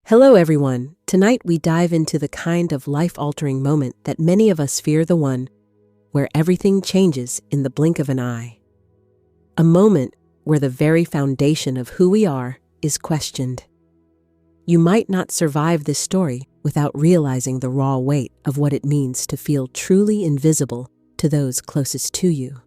Hello, everyone. Tonight we dive into the kind of life-altering moment that many of us fear, the one where everything changes in the blink of an eye. A moment where the very foundation of who we are is questioned. You might not survive this story without realizing the raw weight of what it means to feel truly invisible to those closest to you.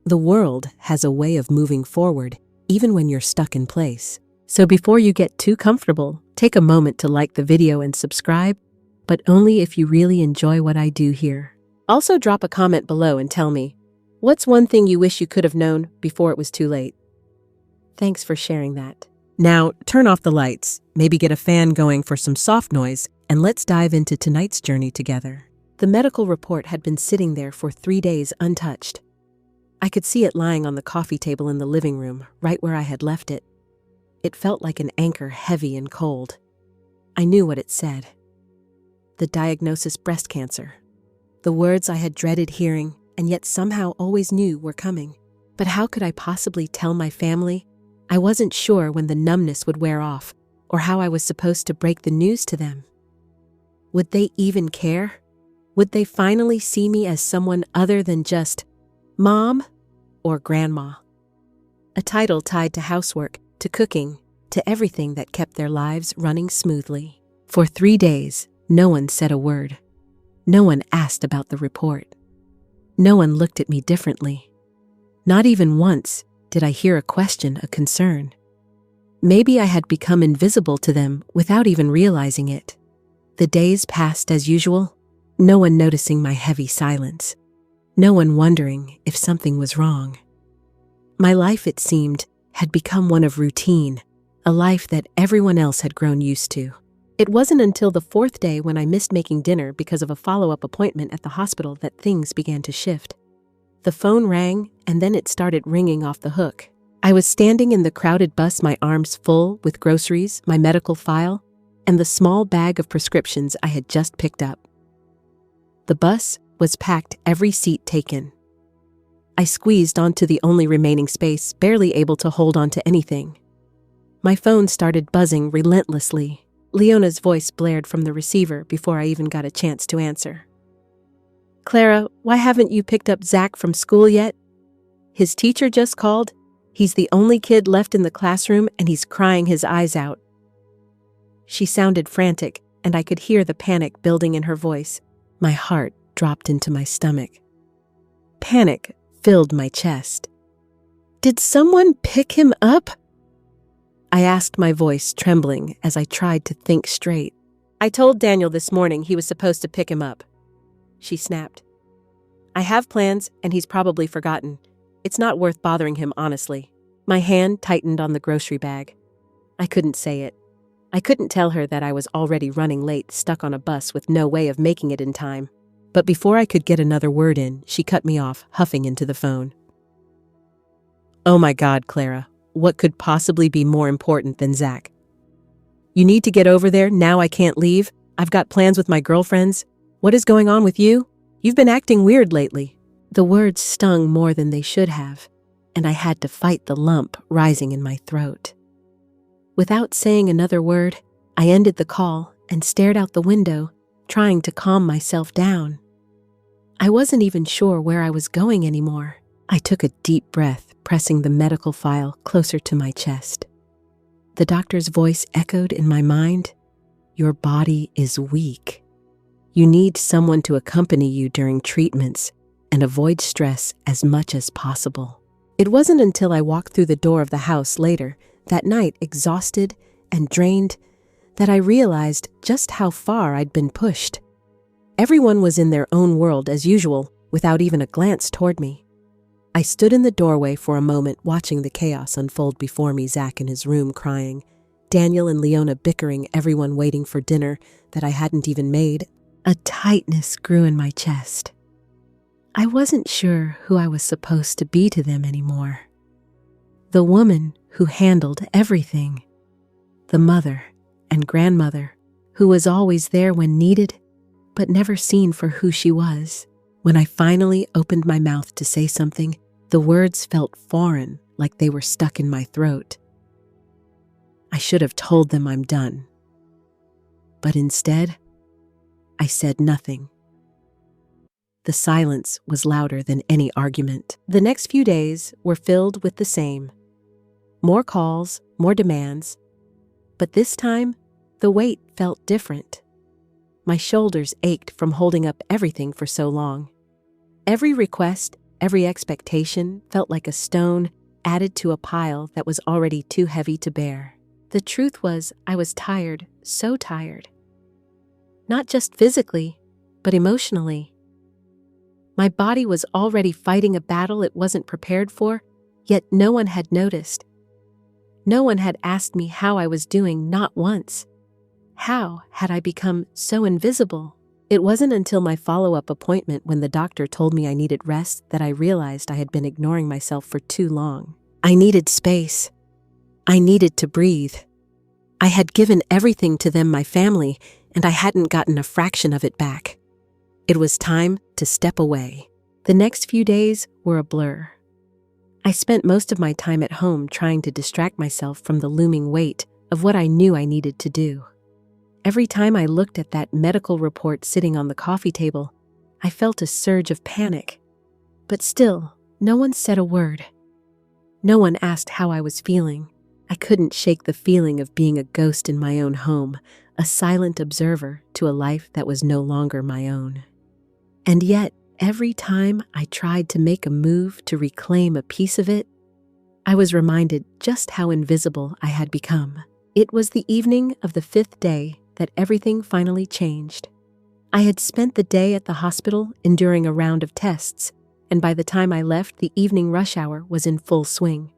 The world has a way of moving forward even when you're stuck in place. So before you get too comfortable, take a moment to like the video and subscribe, but only if you really enjoy what I do here. Also drop a comment below and tell me, what's one thing you wish you could have known before it was too late? Thanks for sharing that. Now, turn off the lights, maybe get a fan going for some soft noise, and let's dive into tonight's journey together. The medical report had been sitting there for 3 days untouched. I could see it lying on the coffee table in the living room, right where I had left it. It felt like an anchor, heavy and cold. I knew what it said. The diagnosis: breast cancer. The words I had dreaded hearing, and yet somehow always knew were coming. But how could I possibly tell my family? I wasn't sure when the numbness would wear off, or how I was supposed to break the news to them. Would they even care? Would they finally see me as someone other than just Mom or Grandma? A title tied to housework, to cooking, to everything that kept their lives running smoothly. For 3 days, no one said a word. No one asked about the report. No one looked at me differently. Not even once did I hear a question, a concern. Maybe I had become invisible to them without even realizing it. The days passed as usual, no one noticing my heavy silence. No one wondering if something was wrong. My life, it seemed, had become one of routine, a life that everyone else had grown used to. It wasn't until the 4th day, when I missed making dinner because of a follow-up appointment at the hospital, that things began to shift. The phone rang, and then it started ringing off the hook. I was standing in the crowded bus, my arms full with groceries, my medical file, and the small bag of prescriptions I had just picked up. The bus was packed, every seat taken. I squeezed onto the only remaining space, barely able to hold on to anything. My phone started buzzing relentlessly. Leona's voice blared from the receiver before I even got a chance to answer. "Clara, why haven't you picked up Zach from school yet? His teacher just called. He's the only kid left in the classroom and he's crying his eyes out." She sounded frantic, and I could hear the panic building in her voice. My heart dropped into my stomach. Panic filled my chest. "Did someone pick him up?" I asked, my voice trembling as I tried to think straight. "I told Daniel this morning he was supposed to pick him up," she snapped. "I have plans, and he's probably forgotten. It's not worth bothering him, honestly." My hand tightened on the grocery bag. I couldn't say it. I couldn't tell her that I was already running late, stuck on a bus with no way of making it in time. But before I could get another word in, she cut me off, huffing into the phone. "Oh my God, Clara, what could possibly be more important than Zach? You need to get over there, now I can't leave. I've got plans with my girlfriends. What is going on with you? You've been acting weird lately." The words stung more than they should have, and I had to fight the lump rising in my throat. Without saying another word, I ended the call and stared out the window, trying to calm myself down. I wasn't even sure where I was going anymore. I took a deep breath, pressing the medical file closer to my chest. The doctor's voice echoed in my mind. "Your body is weak. You need someone to accompany you during treatments and avoid stress as much as possible." It wasn't until I walked through the door of the house later, that night, exhausted and drained, that I realized just how far I'd been pushed. Everyone was in their own world as usual, without even a glance toward me. I stood in the doorway for a moment, watching the chaos unfold before me. Zach in his room crying, Daniel and Leona bickering, everyone waiting for dinner that I hadn't even made. A tightness grew in my chest. I wasn't sure who I was supposed to be to them anymore. The woman who handled everything. The mother and grandmother who was always there when needed, but never seen for who she was. When I finally opened my mouth to say something, the words felt foreign, like they were stuck in my throat. I should have told them I'm done. But instead, I said nothing. The silence was louder than any argument. The next few days were filled with the same. More calls, more demands. But this time, the weight felt different. My shoulders ached from holding up everything for so long. Every request, every expectation felt like a stone added to a pile that was already too heavy to bear. The truth was, I was tired, so tired. Not just physically, but emotionally. My body was already fighting a battle it wasn't prepared for, yet no one had noticed. No one had asked me how I was doing, not once. How had I become so invisible? It wasn't until my follow-up appointment when the doctor told me I needed rest that I realized I had been ignoring myself for too long. I needed space. I needed to breathe. I had given everything to them, my family, and I hadn't gotten a fraction of it back. It was time to step away. The next few days were a blur. I spent most of my time at home trying to distract myself from the looming weight of what I knew I needed to do. Every time I looked at that medical report sitting on the coffee table, I felt a surge of panic. But still, no one said a word. No one asked how I was feeling. I couldn't shake the feeling of being a ghost in my own home, a silent observer to a life that was no longer my own. And yet, every time I tried to make a move to reclaim a piece of it, I was reminded just how invisible I had become. It was the evening of the 5th day that everything finally changed. I had spent the day at the hospital enduring a round of tests, and by the time I left, the evening rush hour was in full swing.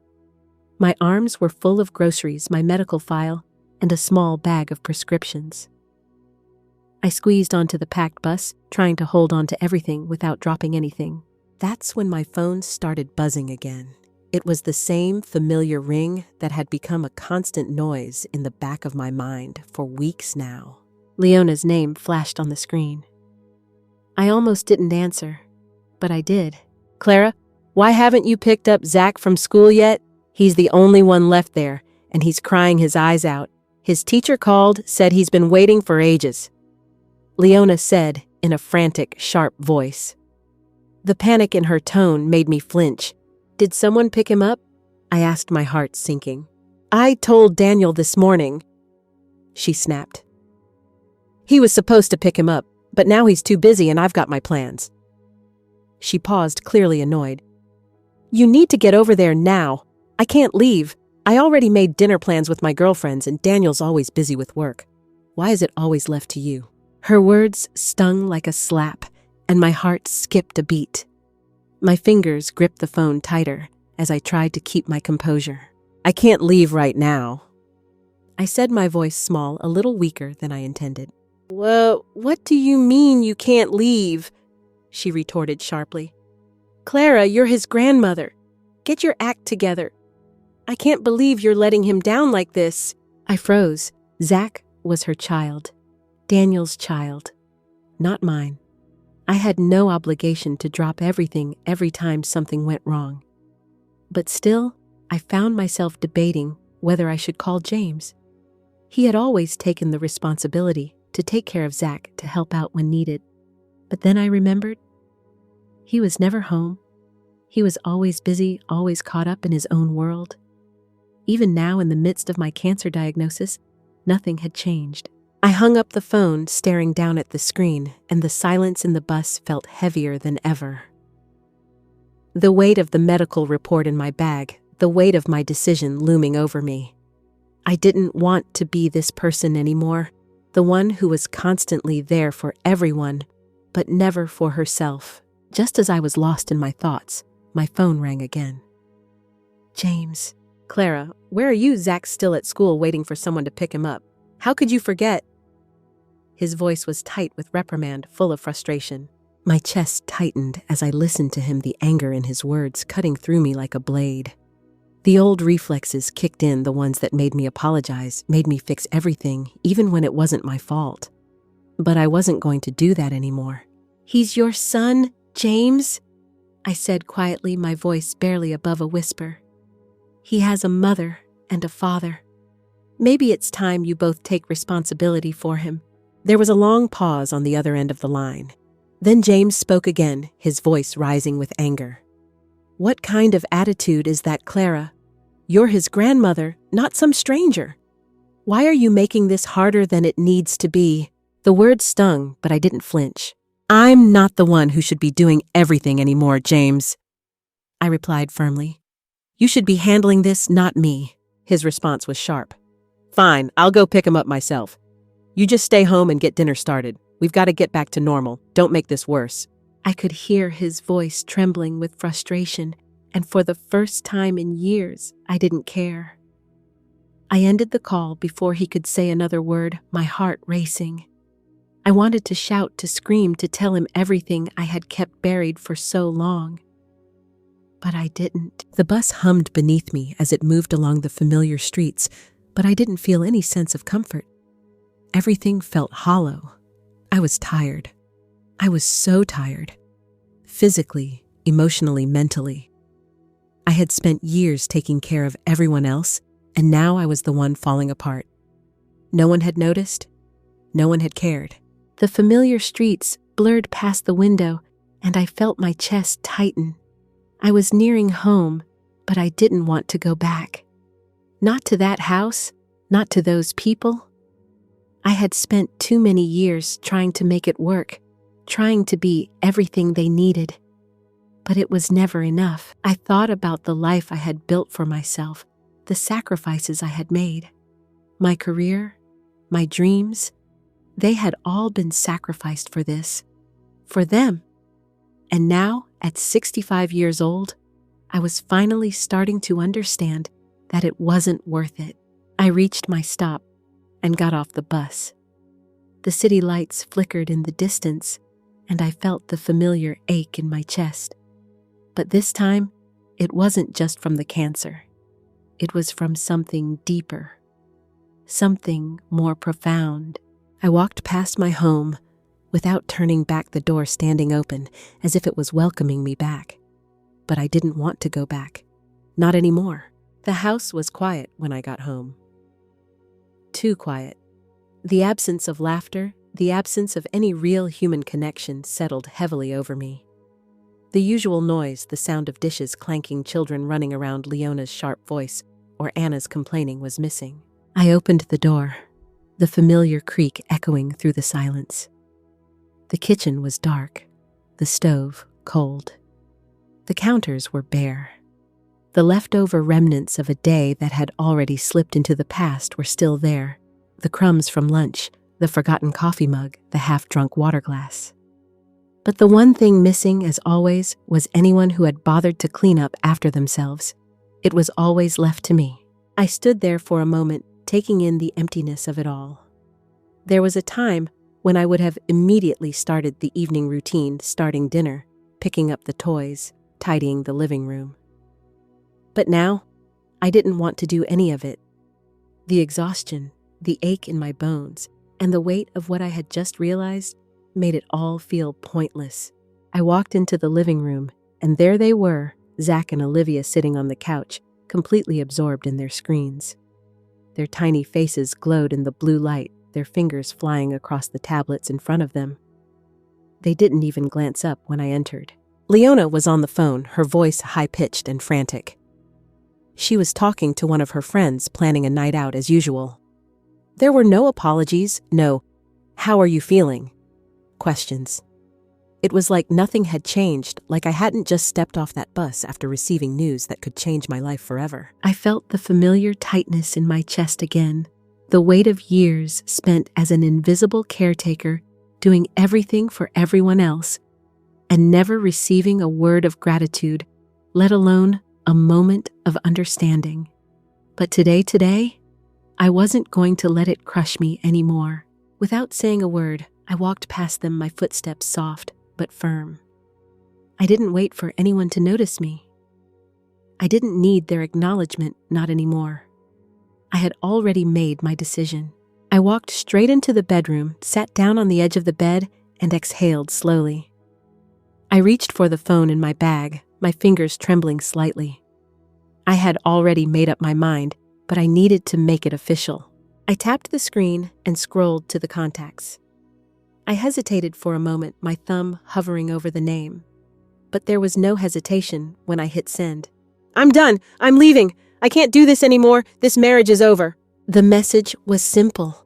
My arms were full of groceries, my medical file, and a small bag of prescriptions. I squeezed onto the packed bus, trying to hold on to everything without dropping anything. That's when my phone started buzzing again. It was the same familiar ring that had become a constant noise in the back of my mind for weeks now. Leona's name flashed on the screen. I almost didn't answer, but I did. "Clara, why haven't you picked up Zach from school yet? He's the only one left there, and he's crying his eyes out. His teacher called, said he's been waiting for ages," Leona said in a frantic, sharp voice. The panic in her tone made me flinch. "Did someone pick him up?" I asked, my heart sinking. "I told Daniel this morning," she snapped. "He was supposed to pick him up, but now he's too busy and I've got my plans." She paused, clearly annoyed. "You need to get over there now. I can't leave. I already made dinner plans with my girlfriends and Daniel's always busy with work. Why is it always left to you?" Her words stung like a slap, and my heart skipped a beat. My fingers gripped the phone tighter as I tried to keep my composure. "I can't leave right now," I said, my voice small, a little weaker than I intended. "Well, what do you mean you can't leave?" she retorted sharply. "Clara, you're his grandmother. Get your act together. I can't believe you're letting him down like this." I froze. Zach was her child. Daniel's child. Not mine. I had no obligation to drop everything every time something went wrong. But still, I found myself debating whether I should call James. He had always taken the responsibility to take care of Zach, to help out when needed. But then I remembered he was never home. He was always busy, always caught up in his own world. Even now, in the midst of my cancer diagnosis, nothing had changed. I hung up the phone, staring down at the screen, and the silence in the bus felt heavier than ever. The weight of the medical report in my bag, the weight of my decision looming over me. I didn't want to be this person anymore, the one who was constantly there for everyone, but never for herself. Just as I was lost in my thoughts, my phone rang again. "James." "Clara, where are you? Zach's still at school waiting for someone to pick him up. How could you forget?" His voice was tight with reprimand, full of frustration. My chest tightened as I listened to him, the anger in his words cutting through me like a blade. The old reflexes kicked in, the ones that made me apologize, made me fix everything, even when it wasn't my fault. But I wasn't going to do that anymore. "He's your son, James," I said quietly, my voice barely above a whisper. "He has a mother and a father. Maybe it's time you both take responsibility for him. There was a long pause on the other end of the line. Then James spoke again, his voice rising with anger. "What kind of attitude is that, Clara? You're his grandmother, not some stranger. Why are you making this harder than it needs to be?" The words stung, but I didn't flinch. "I'm not the one who should be doing everything anymore, James," I replied firmly. "You should be handling this, not me." His response was sharp. "Fine, I'll go pick him up myself. You just stay home and get dinner started. We've got to get back to normal. Don't make this worse." I could hear his voice trembling with frustration, and for the first time in years, I didn't care. I ended the call before he could say another word, my heart racing. I wanted to shout, to scream, to tell him everything I had kept buried for so long. But I didn't. The bus hummed beneath me as it moved along the familiar streets, but I didn't feel any sense of comfort. Everything felt hollow. I was tired. I was so tired. Physically, emotionally, mentally. I had spent years taking care of everyone else, and now I was the one falling apart. No one had noticed. No one had cared. The familiar streets blurred past the window, and I felt my chest tighten. I was nearing home, but I didn't want to go back. Not to that house, not to those people. I had spent too many years trying to make it work, trying to be everything they needed. But it was never enough. I thought about the life I had built for myself, the sacrifices I had made. My career, my dreams, they had all been sacrificed for this, for them. And now, at 65 years old, I was finally starting to understand that it wasn't worth it. I reached my stop and got off the bus. The city lights flickered in the distance, and I felt the familiar ache in my chest. But this time, it wasn't just from the cancer. It was from something deeper, something more profound. I walked past my home without turning back, the door standing open as if it was welcoming me back. But I didn't want to go back. Not anymore. The house was quiet when I got home. Too quiet. The absence of laughter, the absence of any real human connection settled heavily over me. The usual noise, the sound of dishes clanking, children running around, Leona's sharp voice, or Anna's complaining was missing. I opened the door, the familiar creak echoing through the silence. The kitchen was dark, the stove cold. The counters were bare. The leftover remnants of a day that had already slipped into the past were still there. The crumbs from lunch, the forgotten coffee mug, the half-drunk water glass. But the one thing missing, as always, was anyone who had bothered to clean up after themselves. It was always left to me. I stood there for a moment, taking in the emptiness of it all. There was a time when I would have immediately started the evening routine, starting dinner, picking up the toys, tidying the living room. But now, I didn't want to do any of it. The exhaustion, the ache in my bones, and the weight of what I had just realized made it all feel pointless. I walked into the living room, and there they were, Zach and Olivia sitting on the couch, completely absorbed in their screens. Their tiny faces glowed in the blue light, their fingers flying across the tablets in front of them. They didn't even glance up when I entered. Leona was on the phone, her voice high-pitched and frantic. She was talking to one of her friends, planning a night out as usual. There were no apologies, no, "How are you feeling?" questions. It was like nothing had changed, like I hadn't just stepped off that bus after receiving news that could change my life forever. I felt the familiar tightness in my chest again, the weight of years spent as an invisible caretaker, doing everything for everyone else, and never receiving a word of gratitude, let alone a moment of understanding. But today, I wasn't going to let it crush me anymore. Without saying a word, I walked past them, my footsteps soft but firm. I didn't wait for anyone to notice me. I didn't need their acknowledgement, not anymore. I had already made my decision. I walked straight into the bedroom, sat down on the edge of the bed, and exhaled slowly. I reached for the phone in my bag, my fingers trembling slightly. I had already made up my mind, but I needed to make it official. I tapped the screen and scrolled to the contacts. I hesitated for a moment, my thumb hovering over the name. But there was no hesitation when I hit send. "I'm done. I'm leaving. I can't do this anymore. This marriage is over." The message was simple.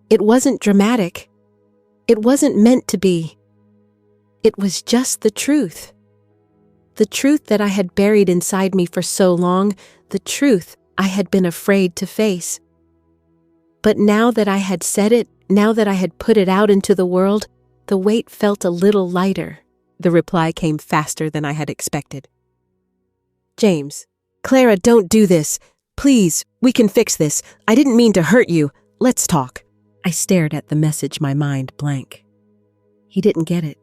It wasn't dramatic. It wasn't meant to be. It was just the truth. The truth that I had buried inside me for so long, the truth I had been afraid to face. But now that I had said it, now that I had put it out into the world, the weight felt a little lighter. The reply came faster than I had expected. "James, Clara, don't do this. Please, we can fix this. I didn't mean to hurt you. Let's talk." I stared at the message, my mind blank. He didn't get it.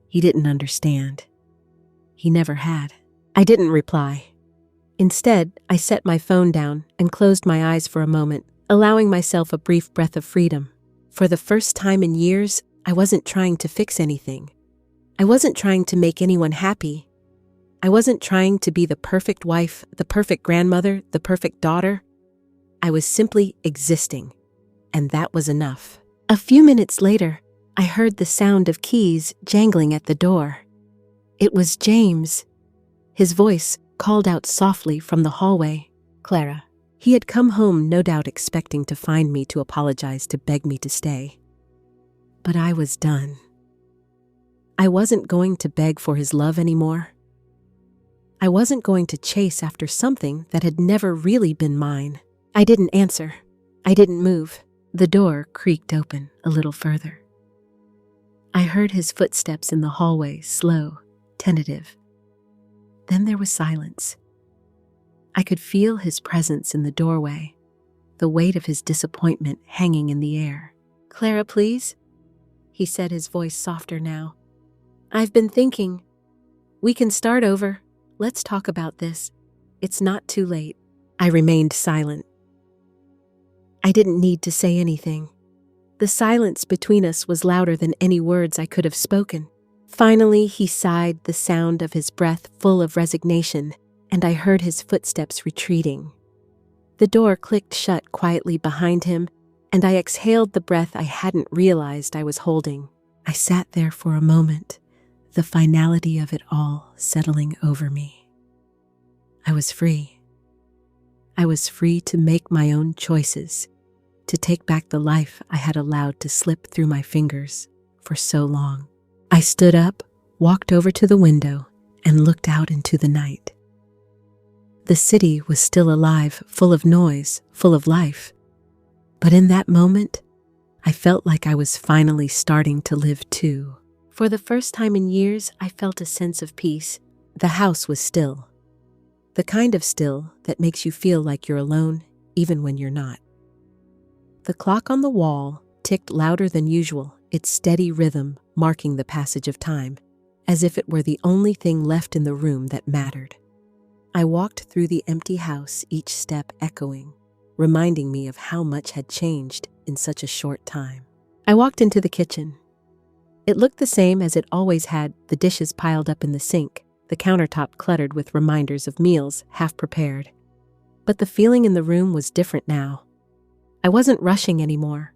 He didn't understand. He never had. I didn't reply. Instead, I set my phone down and closed my eyes for a moment, allowing myself a brief breath of freedom. For the first time in years, I wasn't trying to fix anything. I wasn't trying to make anyone happy. I wasn't trying to be the perfect wife, the perfect grandmother, the perfect daughter. I was simply existing, and that was enough. A few minutes later, I heard the sound of keys jangling at the door. It was James. His voice called out softly from the hallway, "Clara." He had come home, no doubt expecting to find me to apologize, to beg me to stay. But I was done. I wasn't going to beg for his love anymore. I wasn't going to chase after something that had never really been mine. I didn't answer. I didn't move. The door creaked open a little further. I heard his footsteps in the hallway, slow, tentative. Then there was silence. I could feel his presence in the doorway, the weight of his disappointment hanging in the air. "Clara, please?" he said, his voice softer now. "I've been thinking. We can start over. Let's talk about this. It's not too late." I remained silent. I didn't need to say anything. The silence between us was louder than any words I could have spoken. Finally, he sighed, the sound of his breath full of resignation, and I heard his footsteps retreating. The door clicked shut quietly behind him, and I exhaled the breath I hadn't realized I was holding. I sat there for a moment, the finality of it all settling over me. I was free. I was free to make my own choices, to take back the life I had allowed to slip through my fingers for so long. I stood up, walked over to the window, and looked out into the night. The city was still alive, full of noise, full of life. But in that moment, I felt like I was finally starting to live too. For the first time in years, I felt a sense of peace. The house was still. The kind of still that makes you feel like you're alone, even when you're not. The clock on the wall ticked louder than usual, its steady rhythm marking the passage of time, as if it were the only thing left in the room that mattered. I walked through the empty house, each step echoing, reminding me of how much had changed in such a short time. I walked into the kitchen. It looked the same as it always had, the dishes piled up in the sink, the countertop cluttered with reminders of meals half prepared. But the feeling in the room was different now. I wasn't rushing anymore.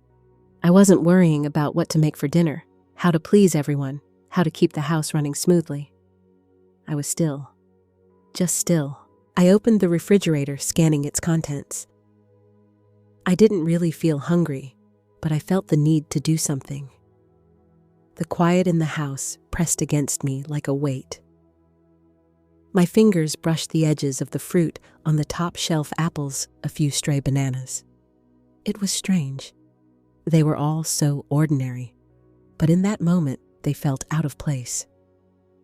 I wasn't worrying about what to make for dinner, how to please everyone, how to keep the house running smoothly. I was still. Just still. I opened the refrigerator, scanning its contents. I didn't really feel hungry, but I felt the need to do something. The quiet in the house pressed against me like a weight. My fingers brushed the edges of the fruit on the top shelf, apples, a few stray bananas. It was strange. They were all so ordinary, but in that moment they felt out of place,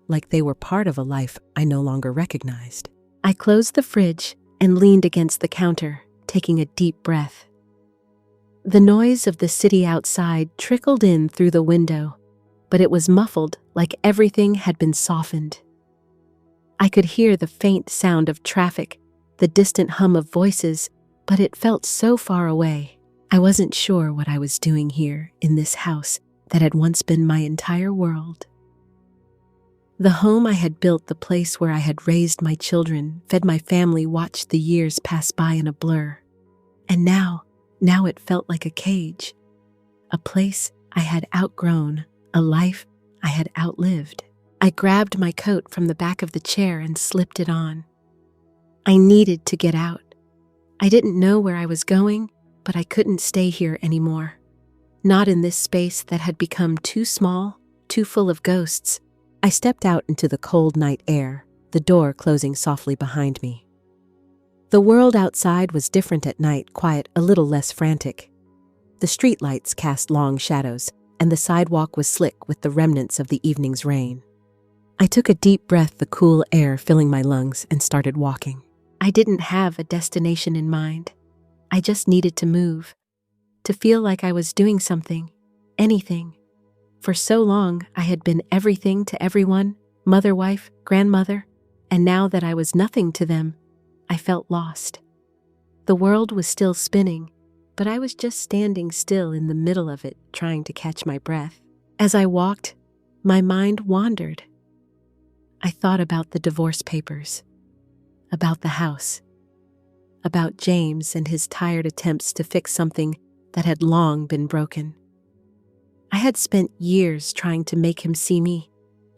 like they were part of a life I no longer recognized. I closed the fridge and leaned against the counter, taking a deep breath. The noise of the city outside trickled in through the window, but it was muffled, like everything had been softened. I could hear the faint sound of traffic, the distant hum of voices, but it felt so far away. I wasn't sure what I was doing here in this house that had once been my entire world. The home I had built, the place where I had raised my children, fed my family, watched the years pass by in a blur. And now it felt like a cage, a place I had outgrown, a life I had outlived. I grabbed my coat from the back of the chair and slipped it on. I needed to get out. I didn't know where I was going, but I couldn't stay here anymore. Not in this space that had become too small, too full of ghosts. I stepped out into the cold night air, the door closing softly behind me. The world outside was different at night, quiet, a little less frantic. The streetlights cast long shadows, and the sidewalk was slick with the remnants of the evening's rain. I took a deep breath, the cool air filling my lungs, and started walking. I didn't have a destination in mind. I just needed to move, to feel like I was doing something, anything. For so long, I had been everything to everyone, mother, wife, grandmother, and now that I was nothing to them, I felt lost. The world was still spinning, but I was just standing still in the middle of it, trying to catch my breath. As I walked, my mind wandered. I thought about the divorce papers, about the house, about James and his tired attempts to fix something that had long been broken. I had spent years trying to make him see me,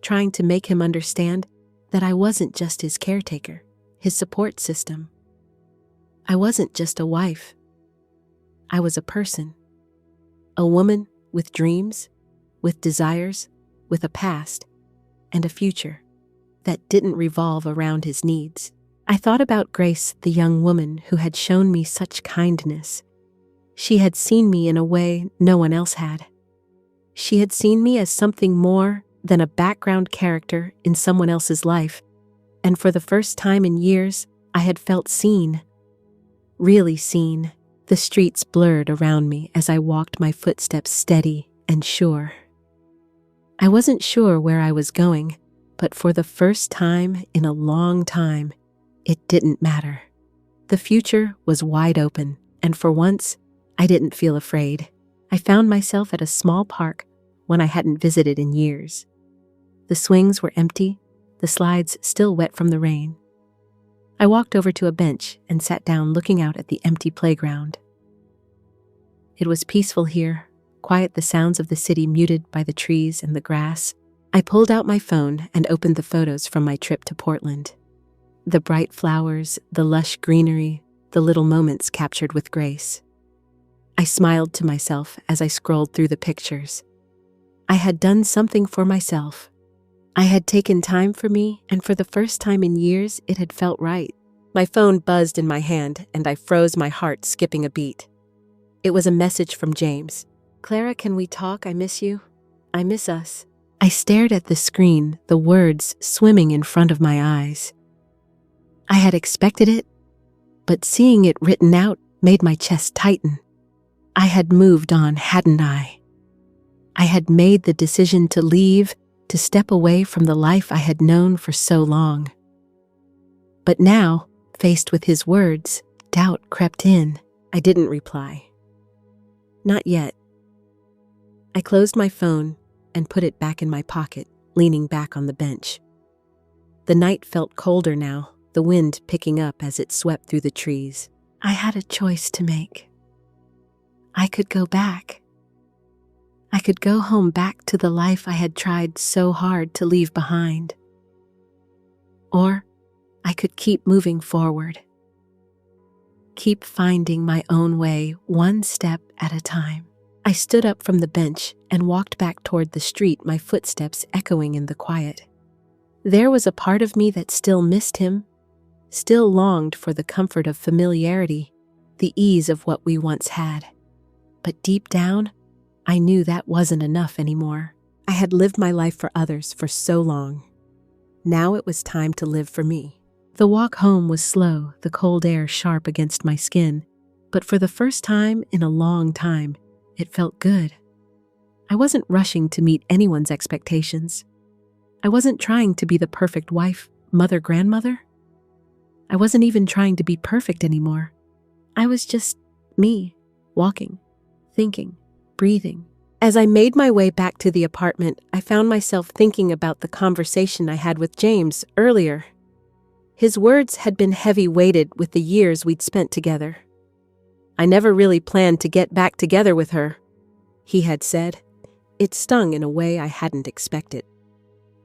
trying to make him understand that I wasn't just his caretaker, his support system. I wasn't just a wife. I was a person, a woman with dreams, with desires, with a past, and a future that didn't revolve around his needs. I thought about Grace, the young woman who had shown me such kindness. She had seen me in a way no one else had. She had seen me as something more than a background character in someone else's life, and for the first time in years, I had felt seen. Really seen. The streets blurred around me as I walked, my footsteps steady and sure. I wasn't sure where I was going, but for the first time in a long time, it didn't matter. The future was wide open, and for once, I didn't feel afraid. I found myself at a small park one I hadn't visited in years. The swings were empty, the slides still wet from the rain. I walked over to a bench and sat down, looking out at the empty playground. It was peaceful here, quiet, the sounds of the city muted by the trees and the grass. I pulled out my phone and opened the photos from my trip to Portland. The bright flowers, the lush greenery, the little moments captured with Grace. I smiled to myself as I scrolled through the pictures. I had done something for myself. I had taken time for me, and for the first time in years, it had felt right. My phone buzzed in my hand, and I froze, my heart skipping a beat. It was a message from James. "Clara, can we talk? I miss you. I miss us." I stared at the screen, the words swimming in front of my eyes. I had expected it, but seeing it written out made my chest tighten. I had moved on, hadn't I? I had made the decision to leave, to step away from the life I had known for so long. But now, faced with his words, doubt crept in. I didn't reply. Not yet. I closed my phone and put it back in my pocket, leaning back on the bench. The night felt colder now, the wind picking up as it swept through the trees. I had a choice to make. I could go back. I could go home, back to the life I had tried so hard to leave behind. Or I could keep moving forward. Keep finding my own way, one step at a time. I stood up from the bench and walked back toward the street, my footsteps echoing in the quiet. There was a part of me that still missed him, still longed for the comfort of familiarity, the ease of what we once had. But deep down, I knew that wasn't enough anymore. I had lived my life for others for so long. Now it was time to live for me. The walk home was slow, the cold air sharp against my skin, but for the first time in a long time, it felt good. I wasn't rushing to meet anyone's expectations. I wasn't trying to be the perfect wife, mother, grandmother. I wasn't even trying to be perfect anymore. I was just me, walking, thinking, breathing. As I made my way back to the apartment, I found myself thinking about the conversation I had with James earlier. His words had been heavy-weighted with the years we'd spent together. "I never really planned to get back together with her," he had said. It stung in a way I hadn't expected.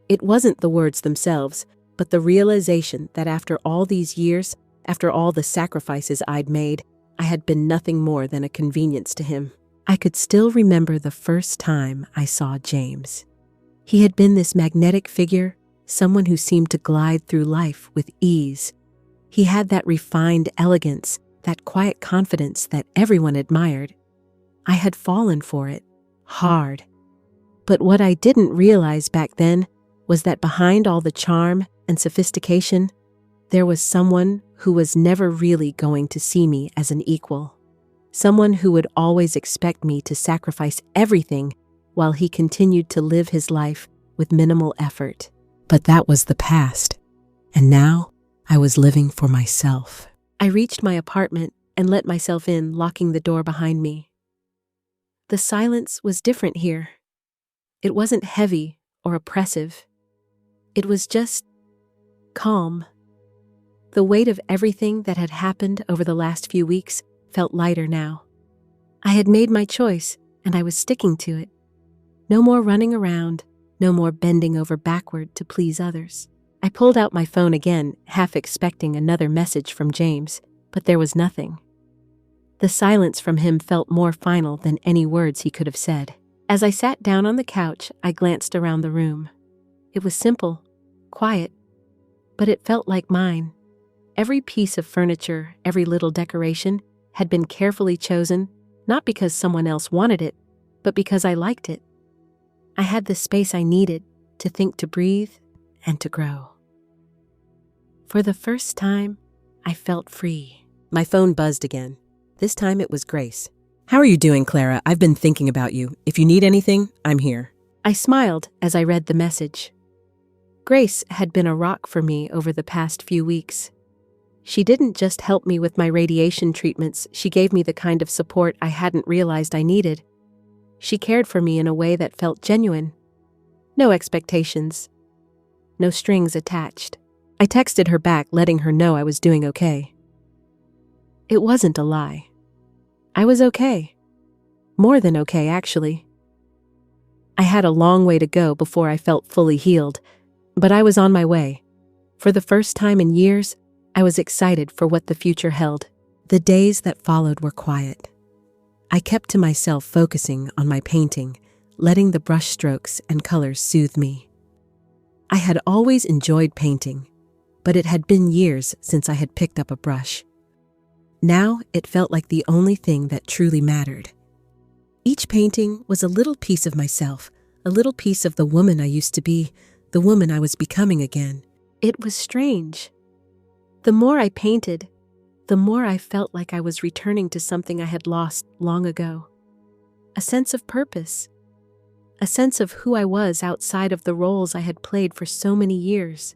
It wasn't the words themselves, but the realization that after all these years, after all the sacrifices I'd made, I had been nothing more than a convenience to him. I could still remember the first time I saw James. He had been this magnetic figure, someone who seemed to glide through life with ease. He had that refined elegance, that quiet confidence that everyone admired. I had fallen for it, hard. But what I didn't realize back then was that behind all the charm and sophistication, there was someone who was never really going to see me as an equal. Someone who would always expect me to sacrifice everything while he continued to live his life with minimal effort. But that was the past, and now I was living for myself. I reached my apartment and let myself in, locking the door behind me. The silence was different here. It wasn't heavy or oppressive. It was just calm. The weight of everything that had happened over the last few weeks felt lighter now. I had made my choice, and I was sticking to it. No more running around, no more bending over backward to please others. I pulled out my phone again, half expecting another message from James, but there was nothing. The silence from him felt more final than any words he could have said. As I sat down on the couch, I glanced around the room. It was simple, quiet, but it felt like mine. Every piece of furniture, every little decoration had been carefully chosen, not because someone else wanted it, but because I liked it. I had the space I needed to think, to breathe, and to grow. For the first time, I felt free. My phone buzzed again. This time it was Grace. "How are you doing, Clara? I've been thinking about you. If you need anything, I'm here." I smiled as I read the message. Grace had been a rock for me over the past few weeks. She didn't just help me with my radiation treatments, she gave me the kind of support I hadn't realized I needed. She cared for me in a way that felt genuine. No expectations. No strings attached. I texted her back, letting her know I was doing okay. It wasn't a lie. I was okay. More than okay, actually. I had a long way to go before I felt fully healed, but I was on my way. For the first time in years, I was excited for what the future held. The days that followed were quiet. I kept to myself, focusing on my painting, letting the brush strokes and colors soothe me. I had always enjoyed painting, but it had been years since I had picked up a brush. Now it felt like the only thing that truly mattered. Each painting was a little piece of myself, a little piece of the woman I used to be, the woman I was becoming again. It was strange. The more I painted, the more I felt like I was returning to something I had lost long ago. A sense of purpose. A sense of who I was outside of the roles I had played for so many years.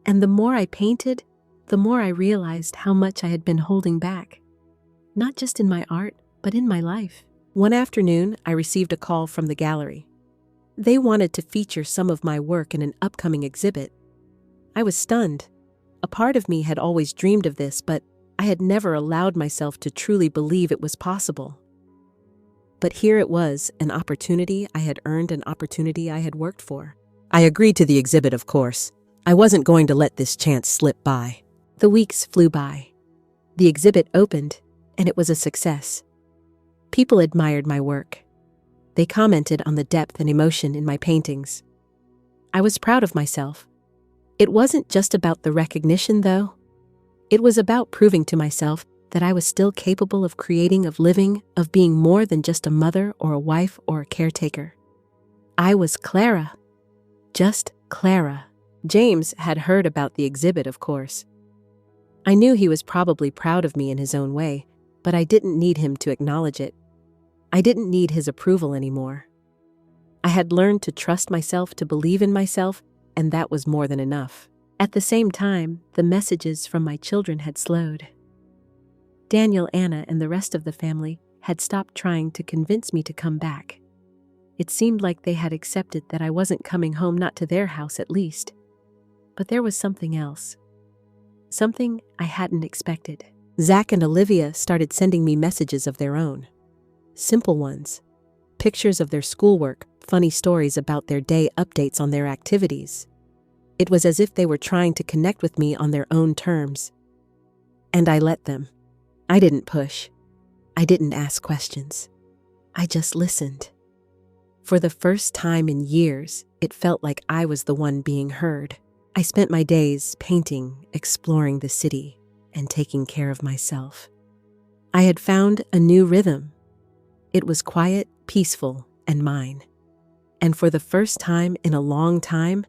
And the more I painted, the more I realized how much I had been holding back. Not just in my art, but in my life. One afternoon, I received a call from the gallery. They wanted to feature some of my work in an upcoming exhibit. I was stunned. A part of me had always dreamed of this, but I had never allowed myself to truly believe it was possible. But here it was, an opportunity I had earned, an opportunity I had worked for. I agreed to the exhibit, of course. I wasn't going to let this chance slip by. The weeks flew by. The exhibit opened, and it was a success. People admired my work. They commented on the depth and emotion in my paintings. I was proud of myself. It wasn't just about the recognition, though. It was about proving to myself that I was still capable of creating, of living, of being more than just a mother or a wife or a caretaker. I was Clara. Just Clara. James had heard about the exhibit, of course. I knew he was probably proud of me in his own way, but I didn't need him to acknowledge it. I didn't need his approval anymore. I had learned to trust myself, to believe in myself, and that was more than enough. At the same time, the messages from my children had slowed. Daniel, Anna, and the rest of the family had stopped trying to convince me to come back. It seemed like they had accepted that I wasn't coming home, not to their house at least. But there was something else. Something I hadn't expected. Zach and Olivia started sending me messages of their own. Simple ones. pictures of their schoolwork, funny stories about their day, updates on their activities. It was as if they were trying to connect with me on their own terms. And I let them. I didn't push. I didn't ask questions. I just listened. For the first time in years, it felt like I was the one being heard. I spent my days painting, exploring the city, and taking care of myself. I had found a new rhythm. It was quiet, peaceful, and mine. And for the first time in a long time,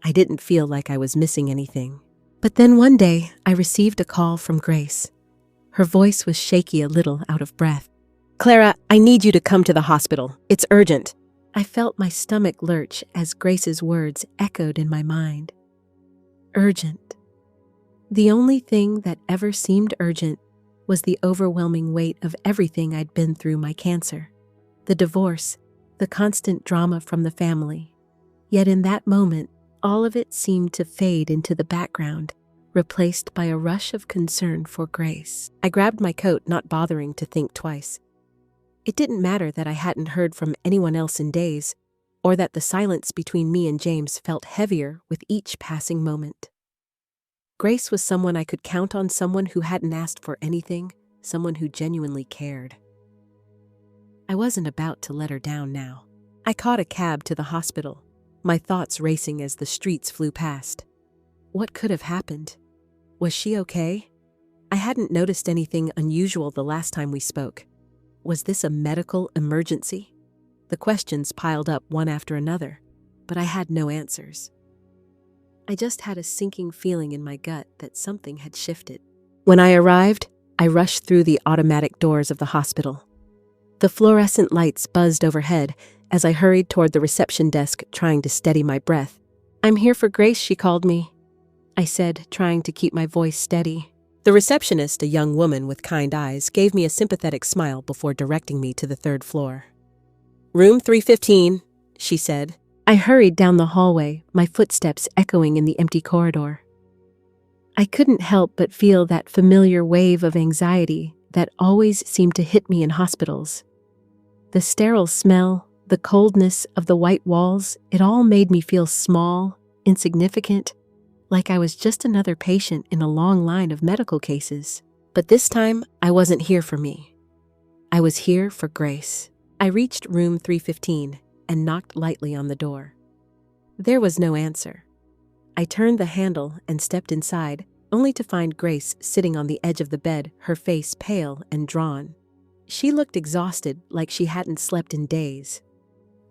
I didn't feel like I was missing anything. But then one day, I received a call from Grace. Her voice was shaky, a little out of breath. "Clara, I need you to come to the hospital. It's urgent." I felt my stomach lurch as Grace's words echoed in my mind. Urgent. The only thing that ever seemed urgent was the overwhelming weight of everything I'd been through: my cancer, the divorce, the constant drama from the family. Yet in that moment, all of it seemed to fade into the background, replaced by a rush of concern for Grace. I grabbed my coat, not bothering to think twice. It didn't matter that I hadn't heard from anyone else in days, or that the silence between me and James felt heavier with each passing moment. Grace was someone I could count on, someone who hadn't asked for anything, someone who genuinely cared. I wasn't about to let her down now. I caught a cab to the hospital, my thoughts racing as the streets flew past. What could have happened? Was she okay? I hadn't noticed anything unusual the last time we spoke. Was this a medical emergency? The questions piled up one after another, but I had no answers. I just had a sinking feeling in my gut that something had shifted. When I arrived, I rushed through the automatic doors of the hospital. The fluorescent lights buzzed overhead as I hurried toward the reception desk, trying to steady my breath. "I'm here for Grace," she called me, I said, trying to keep my voice steady. The receptionist, a young woman with kind eyes, gave me a sympathetic smile before directing me to the third floor. "Room 315, she said. I hurried down the hallway, my footsteps echoing in the empty corridor. I couldn't help but feel that familiar wave of anxiety that always seemed to hit me in hospitals. The sterile smell, the coldness of the white walls, it all made me feel small, insignificant, like I was just another patient in a long line of medical cases. But this time, I wasn't here for me. I was here for Grace. I reached room 315 and knocked lightly on the door. There was no answer. I turned the handle and stepped inside, only to find Grace sitting on the edge of the bed, her face pale and drawn. She looked exhausted, like she hadn't slept in days.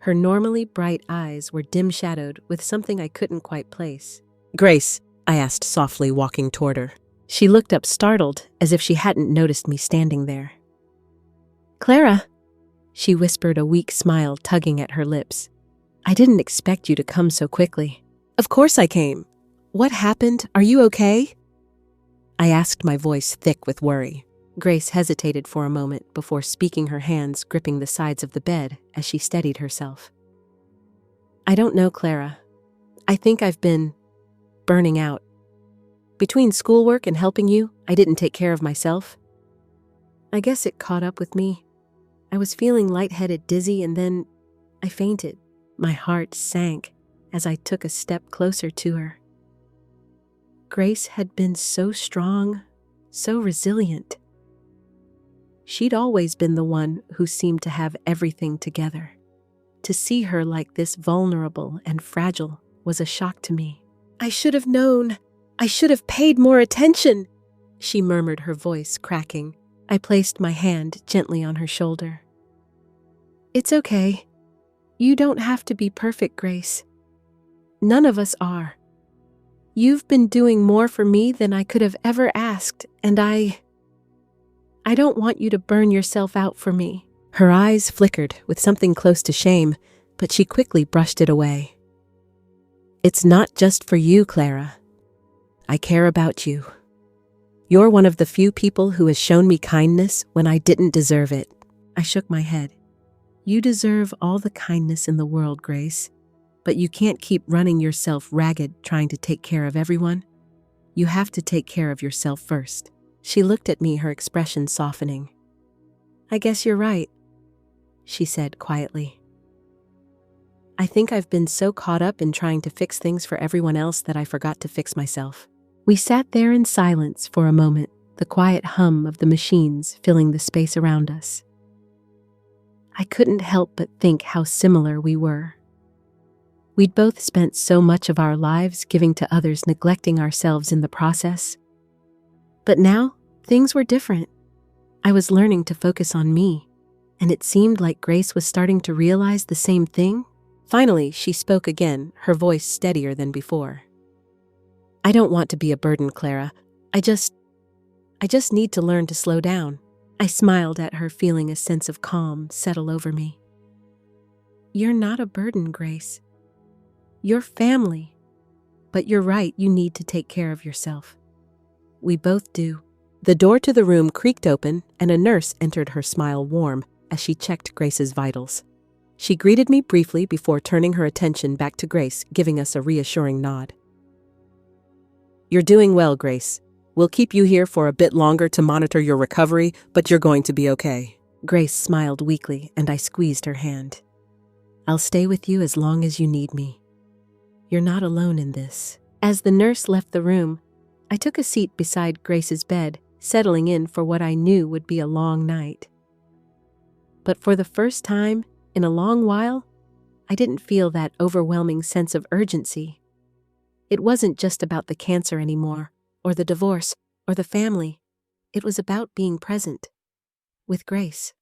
Her normally bright eyes were dim-shadowed with something I couldn't quite place. "Grace," I asked softly, walking toward her. She looked up, startled, as if she hadn't noticed me standing there. "Clara," she whispered, a weak smile tugging at her lips. "I didn't expect you to come so quickly." "Of course I came. What happened? Are you okay?" I asked, my voice thick with worry. Grace hesitated for a moment before speaking, her hands gripping the sides of the bed as she steadied herself. "I don't know, Clara. I think I've been burning out. Between schoolwork and helping you, I didn't take care of myself. I guess it caught up with me. I was feeling lightheaded, dizzy, and then I fainted." My heart sank as I took a step closer to her. Grace had been so strong, so resilient. She'd always been the one who seemed to have everything together. To see her like this, vulnerable and fragile, was a shock to me. "I should have known. I should have paid more attention," she murmured, her voice cracking. I placed my hand gently on her shoulder. "It's okay. You don't have to be perfect, Grace. None of us are. You've been doing more for me than I could have ever asked, and I don't want you to burn yourself out for me." Her eyes flickered with something close to shame, but she quickly brushed it away. "It's not just for you, Clara. I care about you. You're one of the few people who has shown me kindness when I didn't deserve it." I shook my head. "You deserve all the kindness in the world, Grace, but you can't keep running yourself ragged trying to take care of everyone. You have to take care of yourself first." She looked at me, her expression softening. "I guess you're right." she said quietly. I think I've been so caught up in trying to fix things for everyone else that I forgot to fix myself. We sat there in silence for a moment, the quiet hum of the machines filling the space around us. I couldn't help but think how similar we were. We'd both spent so much of our lives giving to others, neglecting ourselves in the process. But now, things were different. I was learning to focus on me, and it seemed like Grace was starting to realize the same thing. Finally, she spoke again, her voice steadier than before. I don't want to be a burden, Clara. I just need to learn to slow down. I smiled at her, feeling a sense of calm settle over me. You're not a burden, Grace. You're family. But you're right, you need to take care of yourself. We both do. The door to the room creaked open, and a nurse entered, her smile warm as she checked Grace's vitals. She greeted me briefly before turning her attention back to Grace, giving us a reassuring nod. You're doing well, Grace. We'll keep you here for a bit longer to monitor your recovery, but you're going to be okay. Grace smiled weakly, and I squeezed her hand. I'll stay with you as long as you need me. You're not alone in this. As the nurse left the room, I took a seat beside Grace's bed, settling in for what I knew would be a long night. But for the first time in a long while, I didn't feel that overwhelming sense of urgency. It wasn't just about the cancer anymore, or the divorce, or the family. It was about being present. With Grace.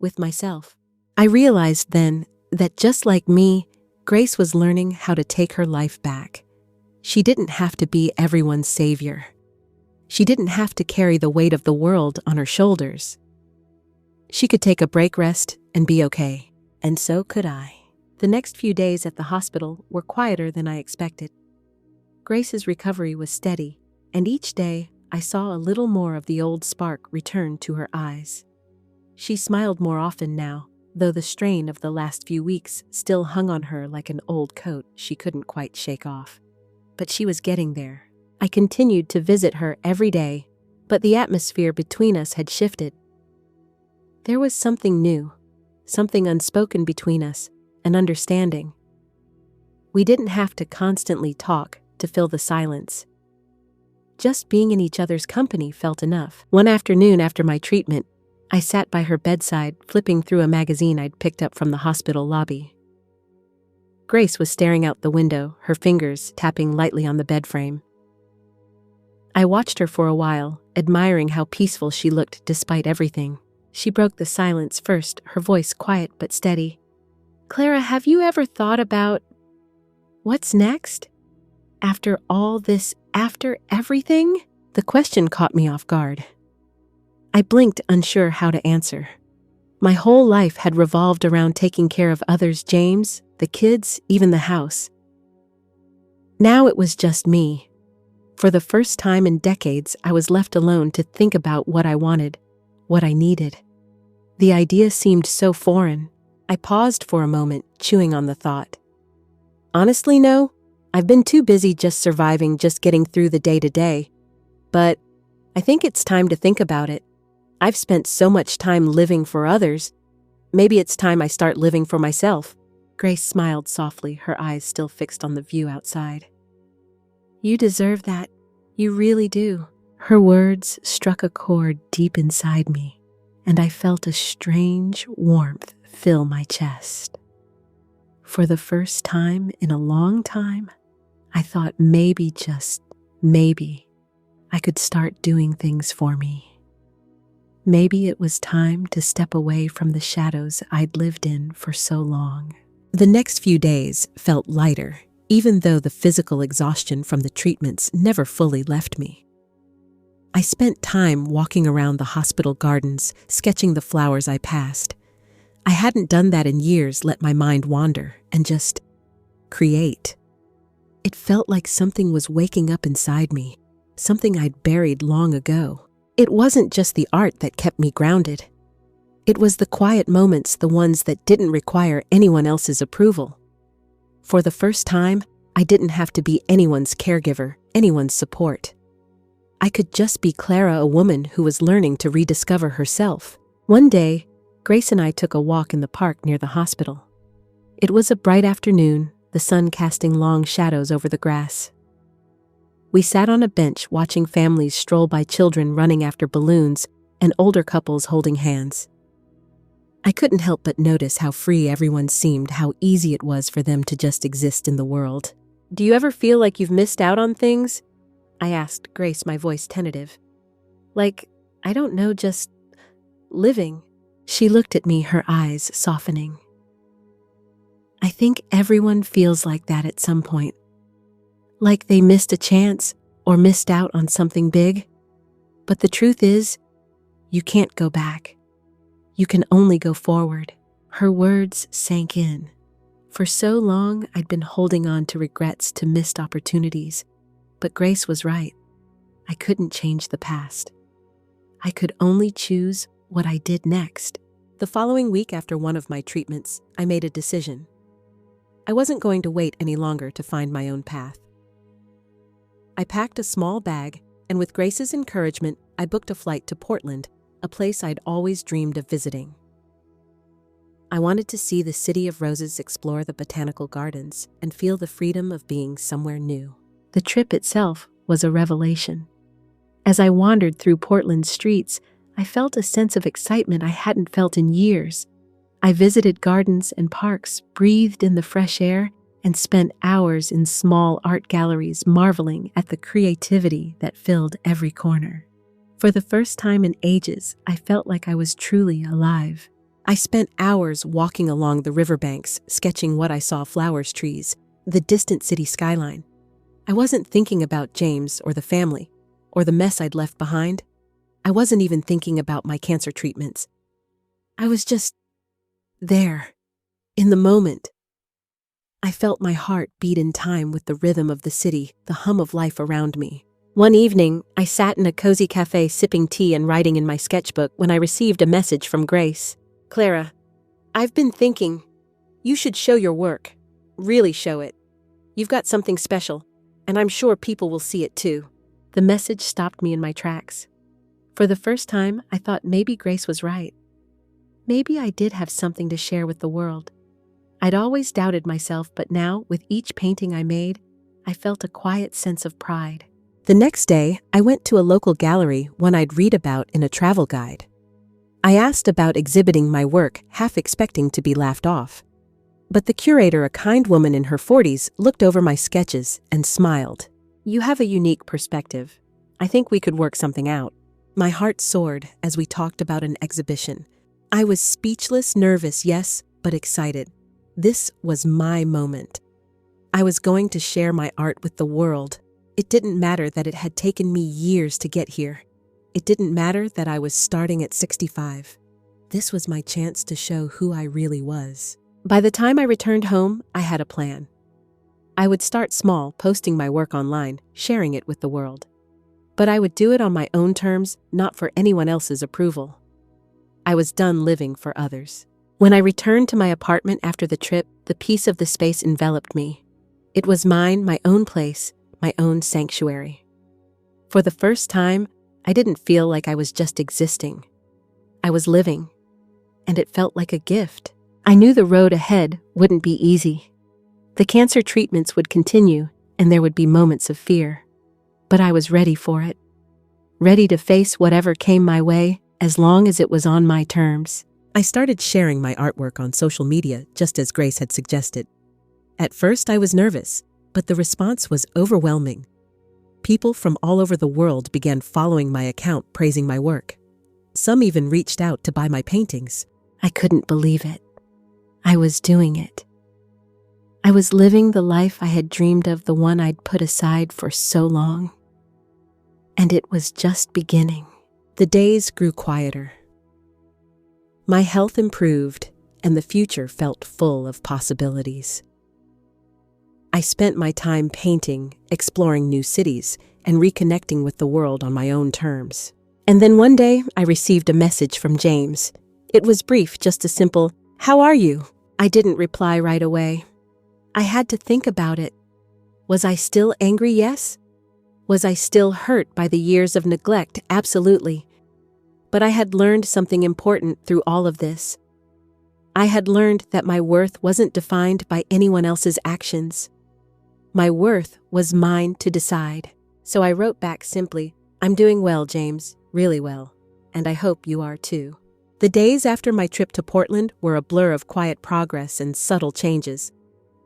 With myself. I realized then that just like me, Grace was learning how to take her life back. She didn't have to be everyone's savior. She didn't have to carry the weight of the world on her shoulders. She could take a break, rest, and be okay. And so could I. The next few days at the hospital were quieter than I expected. Grace's recovery was steady, and each day I saw a little more of the old spark return to her eyes. She smiled more often now, though the strain of the last few weeks still hung on her like an old coat she couldn't quite shake off. But she was getting there. I continued to visit her every day, but the atmosphere between us had shifted. There was something new, something unspoken between us, an understanding. We didn't have to constantly talk to fill the silence. Just being in each other's company felt enough. One afternoon after my treatment, I sat by her bedside, flipping through a magazine I'd picked up from the hospital lobby. Grace was staring out the window, her fingers tapping lightly on the bed frame. I watched her for a while, admiring how peaceful she looked despite everything. She broke the silence first, her voice quiet but steady. Clara, have you ever thought about what's next? After all this, after everything? The question caught me off guard. I blinked, unsure how to answer. My whole life had revolved around taking care of others, James, the kids, even the house. Now it was just me. For the first time in decades, I was left alone to think about what I wanted, what I needed. The idea seemed so foreign. I paused for a moment, chewing on the thought. Honestly, no. I've been too busy just surviving, just getting through the day-to-day. But I think it's time to think about it. I've spent so much time living for others. Maybe it's time I start living for myself. Grace smiled softly, her eyes still fixed on the view outside. You deserve that. You really do. Her words struck a chord deep inside me, and I felt a strange warmth fill my chest. For the first time in a long time, I thought maybe, just maybe, I could start doing things for me. Maybe it was time to step away from the shadows I'd lived in for so long. The next few days felt lighter, even though the physical exhaustion from the treatments never fully left me. I spent time walking around the hospital gardens, sketching the flowers I passed. I hadn't done that in years, let my mind wander and just create. It felt like something was waking up inside me, something I'd buried long ago. It wasn't just the art that kept me grounded. It was the quiet moments, the ones that didn't require anyone else's approval. For the first time, I didn't have to be anyone's caregiver, anyone's support. I could just be Clara, a woman who was learning to rediscover herself. One day, Grace and I took a walk in the park near the hospital. It was a bright afternoon, the sun casting long shadows over the grass. We sat on a bench watching families stroll by, children running after balloons and older couples holding hands. I couldn't help but notice how free everyone seemed, how easy it was for them to just exist in the world. "Do you ever feel like you've missed out on things?" I asked Grace, my voice tentative. "Like, I don't know, just living." She looked at me, her eyes softening. "I think everyone feels like that at some point. Like they missed a chance or missed out on something big. But the truth is, you can't go back. You can only go forward." Her words sank in. For so long, I'd been holding on to regrets, to missed opportunities. But Grace was right. I couldn't change the past. I could only choose what I did next. The following week, after one of my treatments, I made a decision. I wasn't going to wait any longer to find my own path. I packed a small bag, and with Grace's encouragement, I booked a flight to Portland, a place I'd always dreamed of visiting. I wanted to see the City of Roses, explore the botanical gardens, and feel the freedom of being somewhere new. The trip itself was a revelation. As I wandered through Portland's streets, I felt a sense of excitement I hadn't felt in years. I visited gardens and parks, breathed in the fresh air, and spent hours in small art galleries marveling at the creativity that filled every corner. For the first time in ages, I felt like I was truly alive. I spent hours walking along the riverbanks, sketching what I saw: flowers, trees, the distant city skyline. I wasn't thinking about James or the family, or the mess I'd left behind. I wasn't even thinking about my cancer treatments. I was just there, in the moment. I felt my heart beat in time with the rhythm of the city, the hum of life around me. One evening, I sat in a cozy cafe sipping tea and writing in my sketchbook when I received a message from Grace. "Clara, I've been thinking, you should show your work. Really show it. You've got something special, and I'm sure people will see it too." The message stopped me in my tracks. For the first time, I thought maybe Grace was right. Maybe I did have something to share with the world. I'd always doubted myself, but now, with each painting I made, I felt a quiet sense of pride. The next day, I went to a local gallery, one I'd read about in a travel guide. I asked about exhibiting my work, half expecting to be laughed off. But the curator, a kind woman in her 40s, looked over my sketches and smiled. "You have a unique perspective. I think we could work something out." My heart soared as we talked about an exhibition. I was speechless, nervous, yes, but excited. This was my moment. I was going to share my art with the world. It didn't matter that it had taken me years to get here. It didn't matter that I was starting at 65. This was my chance to show who I really was. By the time I returned home, I had a plan. I would start small, posting my work online, sharing it with the world. But I would do it on my own terms, not for anyone else's approval. I was done living for others. When I returned to my apartment after the trip, the peace of the space enveloped me. It was mine, my own place, my own sanctuary. For the first time, I didn't feel like I was just existing. I was living, and it felt like a gift. I knew the road ahead wouldn't be easy. The cancer treatments would continue, and there would be moments of fear. But I was ready for it. Ready to face whatever came my way, as long as it was on my terms. I started sharing my artwork on social media, just as Grace had suggested. At first, I was nervous, but the response was overwhelming. People from all over the world began following my account, praising my work. Some even reached out to buy my paintings. I couldn't believe it. I was doing it. I was living the life I had dreamed of, the one I'd put aside for so long. And it was just beginning. The days grew quieter. My health improved, and the future felt full of possibilities. I spent my time painting, exploring new cities, and reconnecting with the world on my own terms. And then one day, I received a message from James. It was brief, just a simple, "How are you?" I didn't reply right away. I had to think about it. Was I still angry? Yes. Was I still hurt by the years of neglect? Absolutely. But I had learned something important through all of this. I had learned that my worth wasn't defined by anyone else's actions. My worth was mine to decide. So I wrote back simply, "I'm doing well, James, really well, and I hope you are too." The days after my trip to Portland were a blur of quiet progress and subtle changes.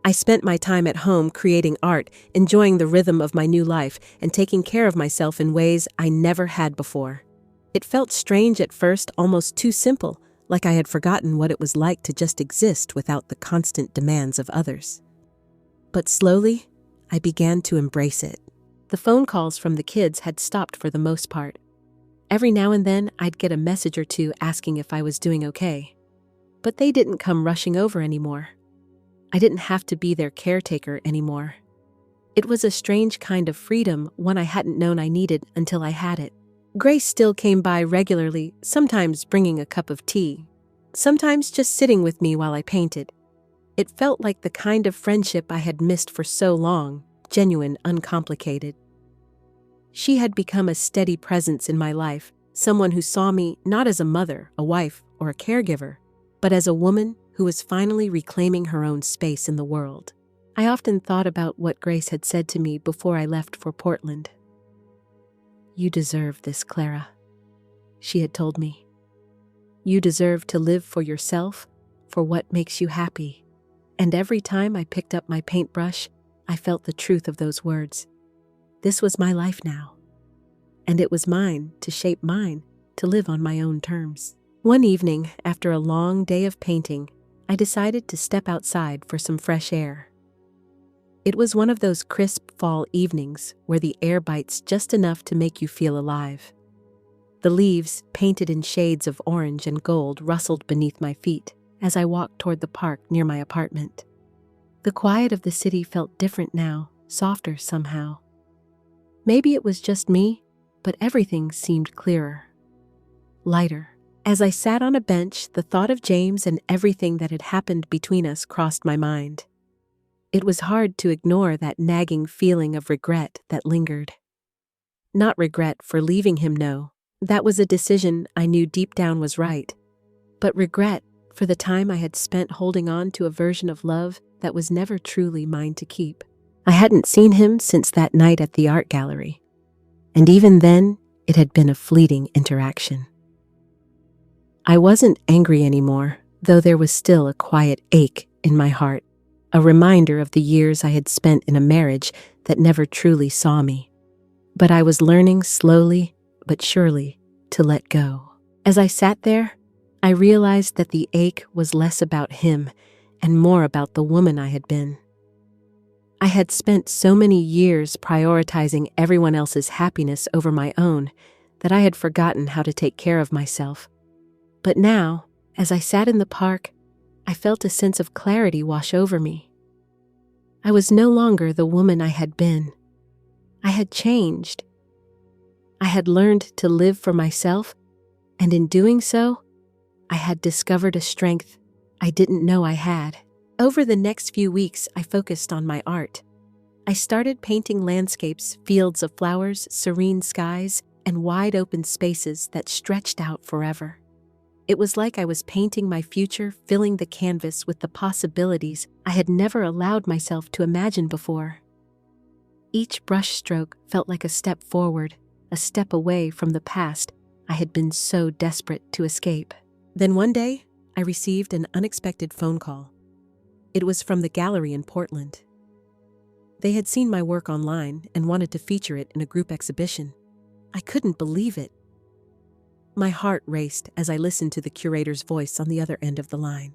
I spent my time at home creating art, enjoying the rhythm of my new life, and taking care of myself in ways I never had before. It felt strange at first, almost too simple, like I had forgotten what it was like to just exist without the constant demands of others. But slowly, I began to embrace it. The phone calls from the kids had stopped for the most part. Every now and then, I'd get a message or two asking if I was doing okay. But they didn't come rushing over anymore. I didn't have to be their caretaker anymore. It was a strange kind of freedom, one I hadn't known I needed until I had it. Grace still came by regularly, sometimes bringing a cup of tea, sometimes just sitting with me while I painted. It felt like the kind of friendship I had missed for so long, genuine, uncomplicated. She had become a steady presence in my life, someone who saw me not as a mother, a wife, or a caregiver, but as a woman who was finally reclaiming her own space in the world. I often thought about what Grace had said to me before I left for Portland. "You deserve this, Clara," she had told me. "You deserve to live for yourself, for what makes you happy." And every time I picked up my paintbrush, I felt the truth of those words. This was my life now. And it was mine to shape mine, to live on my own terms. One evening, after a long day of painting, I decided to step outside for some fresh air. It was one of those crisp fall evenings where the air bites just enough to make you feel alive. The leaves, painted in shades of orange and gold, rustled beneath my feet as I walked toward the park near my apartment. The quiet of the city felt different now, softer somehow. Maybe it was just me, but everything seemed clearer, lighter. As I sat on a bench, the thought of James and everything that had happened between us crossed my mind. It was hard to ignore that nagging feeling of regret that lingered. Not regret for leaving him, no. That was a decision I knew deep down was right. But regret for the time I had spent holding on to a version of love that was never truly mine to keep. I hadn't seen him since that night at the art gallery. And even then, it had been a fleeting interaction. I wasn't angry anymore, though there was still a quiet ache in my heart, a reminder of the years I had spent in a marriage that never truly saw me. But I was learning slowly but surely to let go. As I sat there, I realized that the ache was less about him and more about the woman I had been. I had spent so many years prioritizing everyone else's happiness over my own that I had forgotten how to take care of myself. But now, as I sat in the park, I felt a sense of clarity wash over me. I was no longer the woman I had been. I had changed. I had learned to live for myself, and in doing so, I had discovered a strength I didn't know I had. Over the next few weeks, I focused on my art. I started painting landscapes, fields of flowers, serene skies, and wide open spaces that stretched out forever. It was like I was painting my future, filling the canvas with the possibilities I had never allowed myself to imagine before. Each brushstroke felt like a step forward, a step away from the past I had been so desperate to escape. Then one day, I received an unexpected phone call. It was from the gallery in Portland. They had seen my work online and wanted to feature it in a group exhibition. I couldn't believe it. My heart raced as I listened to the curator's voice on the other end of the line.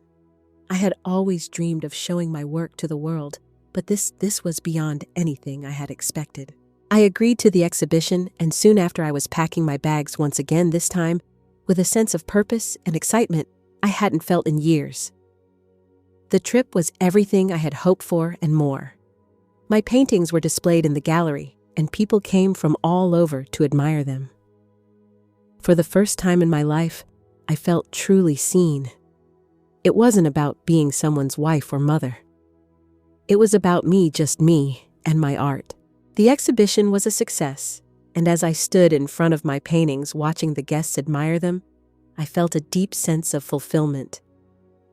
I had always dreamed of showing my work to the world, but this was beyond anything I had expected. I agreed to the exhibition, and soon after I was packing my bags once again, this time with a sense of purpose and excitement I hadn't felt in years. The trip was everything I had hoped for and more. My paintings were displayed in the gallery, and people came from all over to admire them. For the first time in my life, I felt truly seen. It wasn't about being someone's wife or mother. It was about me, just me, and my art. The exhibition was a success. And as I stood in front of my paintings watching the guests admire them, I felt a deep sense of fulfillment.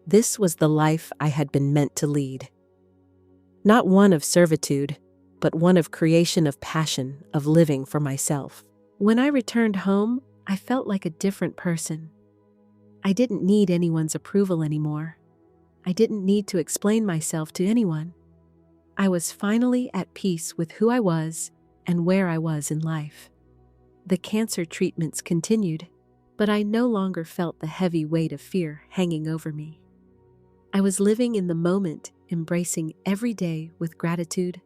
This was the life I had been meant to lead. Not one of servitude, but one of creation, of passion, of living for myself. When I returned home, I felt like a different person. I didn't need anyone's approval anymore. I didn't need to explain myself to anyone. I was finally at peace with who I was and where I was in life. The cancer treatments continued, but I no longer felt the heavy weight of fear hanging over me. I was living in the moment, embracing every day with gratitude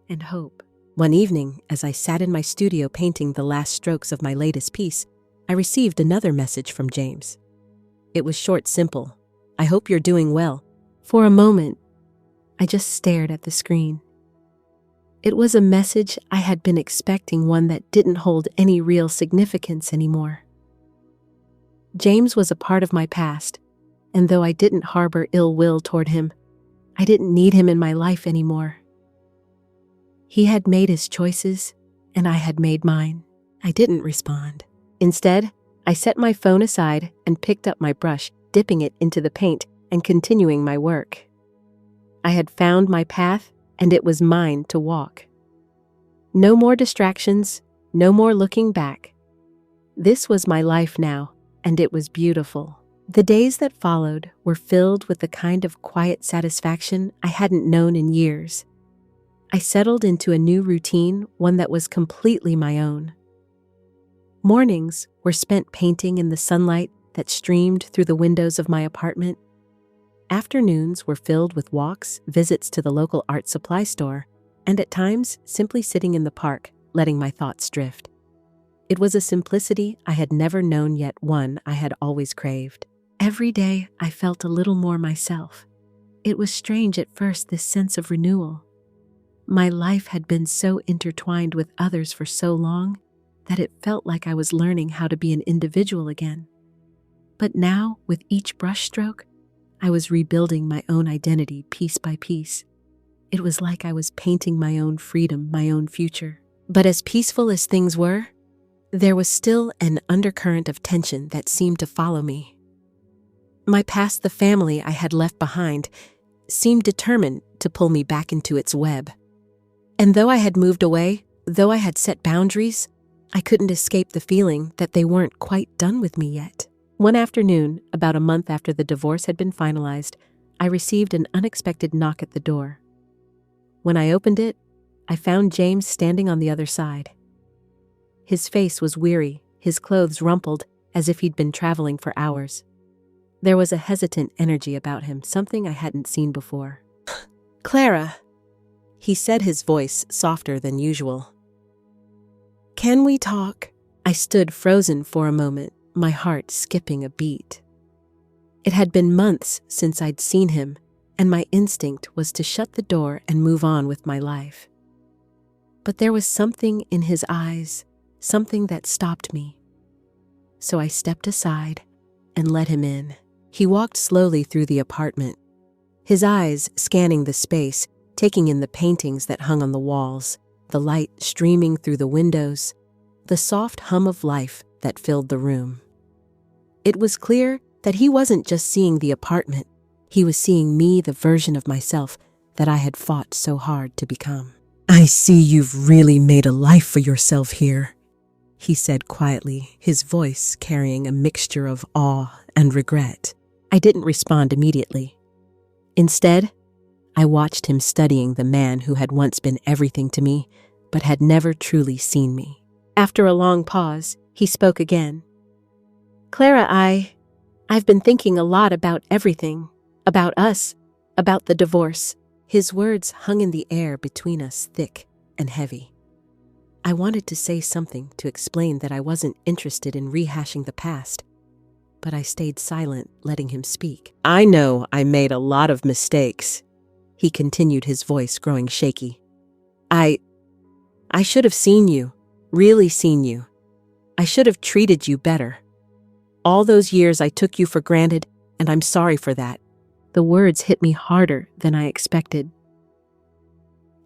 and hope. One evening, as I sat in my studio painting the last strokes of my latest piece, I received another message from James. It was short, simple. "I hope you're doing well." For a moment, I just stared at the screen. It was a message I had been expecting, one that didn't hold any real significance anymore. James was a part of my past, and though I didn't harbor ill will toward him, I didn't need him in my life anymore. He had made his choices, and I had made mine. I didn't respond. Instead, I set my phone aside and picked up my brush, dipping it into the paint and continuing my work. I had found my path, and it was mine to walk. No more distractions, no more looking back. This was my life now, and it was beautiful. The days that followed were filled with the kind of quiet satisfaction I hadn't known in years. I settled into a new routine, one that was completely my own. Mornings were spent painting in the sunlight that streamed through the windows of my apartment. Afternoons were filled with walks, visits to the local art supply store, and at times simply sitting in the park, letting my thoughts drift. It was a simplicity I had never known, yet one I had always craved. Every day I felt a little more myself. It was strange at first, this sense of renewal. My life had been so intertwined with others for so long that it felt like I was learning how to be an individual again. But now, with each brushstroke, I was rebuilding my own identity piece by piece. It was like I was painting my own freedom, my own future. But as peaceful as things were, there was still an undercurrent of tension that seemed to follow me. My past, the family I had left behind, seemed determined to pull me back into its web. And though I had moved away, though I had set boundaries, I couldn't escape the feeling that they weren't quite done with me yet. One afternoon, about a month after the divorce had been finalized, I received an unexpected knock at the door. When I opened it, I found James standing on the other side. His face was weary, his clothes rumpled, as if he'd been traveling for hours. There was a hesitant energy about him, something I hadn't seen before. "Clara," he said, his voice softer than usual. "Can we talk?" I stood frozen for a moment, my heart skipping a beat. It had been months since I'd seen him, and my instinct was to shut the door and move on with my life. But there was something in his eyes, something that stopped me. So I stepped aside and let him in. He walked slowly through the apartment, his eyes scanning the space, taking in the paintings that hung on the walls, the light streaming through the windows, the soft hum of life that filled the room. It was clear that he wasn't just seeing the apartment, he was seeing me, the version of myself that I had fought so hard to become. "I see you've really made a life for yourself here," he said quietly, his voice carrying a mixture of awe and regret. I didn't respond immediately. Instead, I watched him studying the man who had once been everything to me, but had never truly seen me. After a long pause, he spoke again. "Clara, I've been thinking a lot about everything, about us, about the divorce." His words hung in the air between us, thick and heavy. I wanted to say something to explain that I wasn't interested in rehashing the past, but I stayed silent, letting him speak. "I know I made a lot of mistakes," he continued, his voice growing shaky. I should have seen you, really seen you. I should have treated you better. All those years I took you for granted, and I'm sorry for that." The words hit me harder than I expected.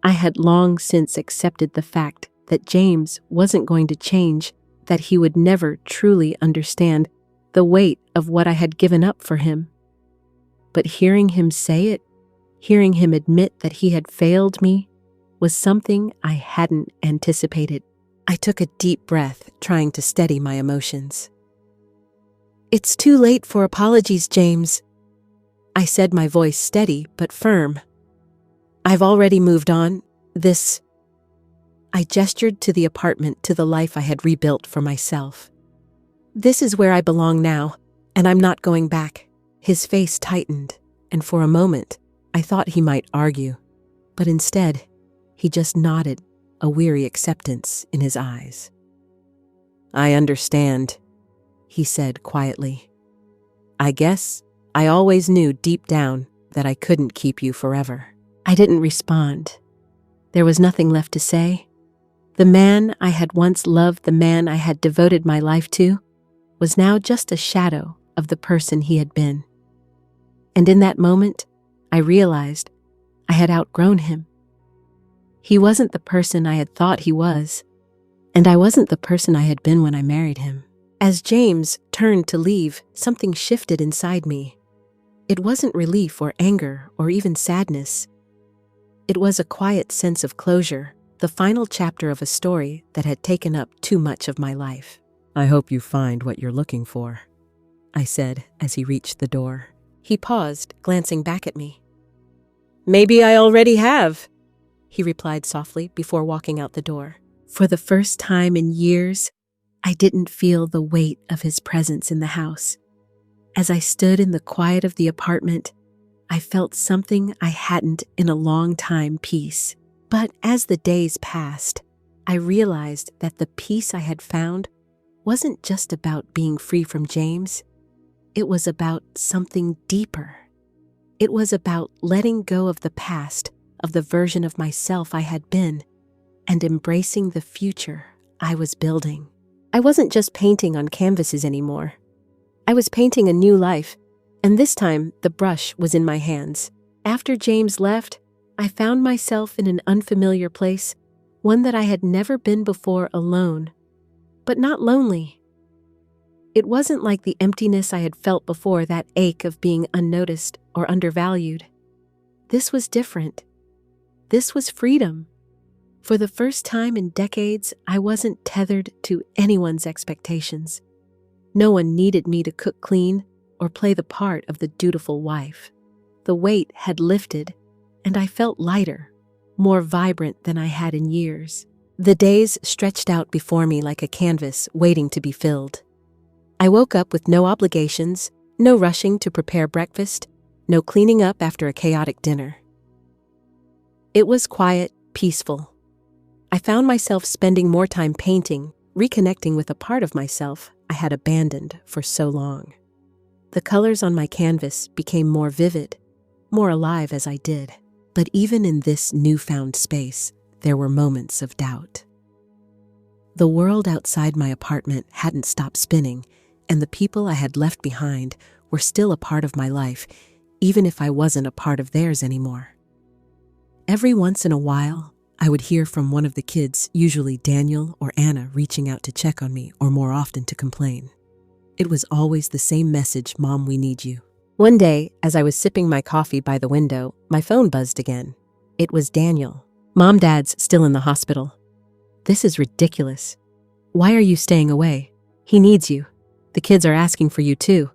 I had long since accepted the fact that James wasn't going to change, that he would never truly understand the weight of what I had given up for him. But hearing him say it, hearing him admit that he had failed me, was something I hadn't anticipated. I took a deep breath, trying to steady my emotions. "It's too late for apologies, James," I said, my voice steady but firm. "I've already moved on. I gestured to the apartment, to the life I had rebuilt for myself. "This is where I belong now, and I'm not going back." His face tightened, and for a moment, I thought he might argue. But instead, he just nodded, a weary acceptance in his eyes. "I understand," he said quietly. "I guess I always knew deep down that I couldn't keep you forever." I didn't respond. There was nothing left to say. The man I had once loved, the man I had devoted my life to, was now just a shadow of the person he had been. And in that moment, I realized I had outgrown him. He wasn't the person I had thought he was, and I wasn't the person I had been when I married him. As James turned to leave, something shifted inside me. It wasn't relief or anger or even sadness. It was a quiet sense of closure, the final chapter of a story that had taken up too much of my life. "I hope you find what you're looking for," I said as he reached the door. He paused, glancing back at me. "Maybe I already have," he replied softly before walking out the door. For the first time in years, I didn't feel the weight of his presence in the house. As I stood in the quiet of the apartment, I felt something I hadn't in a long time: peace. But as the days passed, I realized that the peace I had found wasn't just about being free from James. It was about something deeper. It was about letting go of the past, of the version of myself I had been, and embracing the future I was building. I wasn't just painting on canvases anymore. I was painting a new life, and this time the brush was in my hands. After James left, I found myself in an unfamiliar place, one that I had never been before, alone, but not lonely. It wasn't like the emptiness I had felt before, that ache of being unnoticed or undervalued. This was different. This was freedom. For the first time in decades, I wasn't tethered to anyone's expectations. No one needed me to cook clean or play the part of the dutiful wife. The weight had lifted, and I felt lighter, more vibrant than I had in years. The days stretched out before me like a canvas waiting to be filled. I woke up with no obligations, no rushing to prepare breakfast, no cleaning up after a chaotic dinner. It was quiet, peaceful. I found myself spending more time painting, reconnecting with a part of myself I had abandoned for so long. The colors on my canvas became more vivid, more alive as I did. But even in this newfound space, there were moments of doubt. The world outside my apartment hadn't stopped spinning, and the people I had left behind were still a part of my life, even if I wasn't a part of theirs anymore. Every once in a while, I would hear from one of the kids, usually Daniel or Anna, reaching out to check on me, or more often to complain. It was always the same message: "Mom, we need you." One day, as I was sipping my coffee by the window, my phone buzzed again. It was Daniel. "Mom, Dad's still in the hospital." "This is ridiculous. Why are you staying away? He needs you. The kids are asking for you too.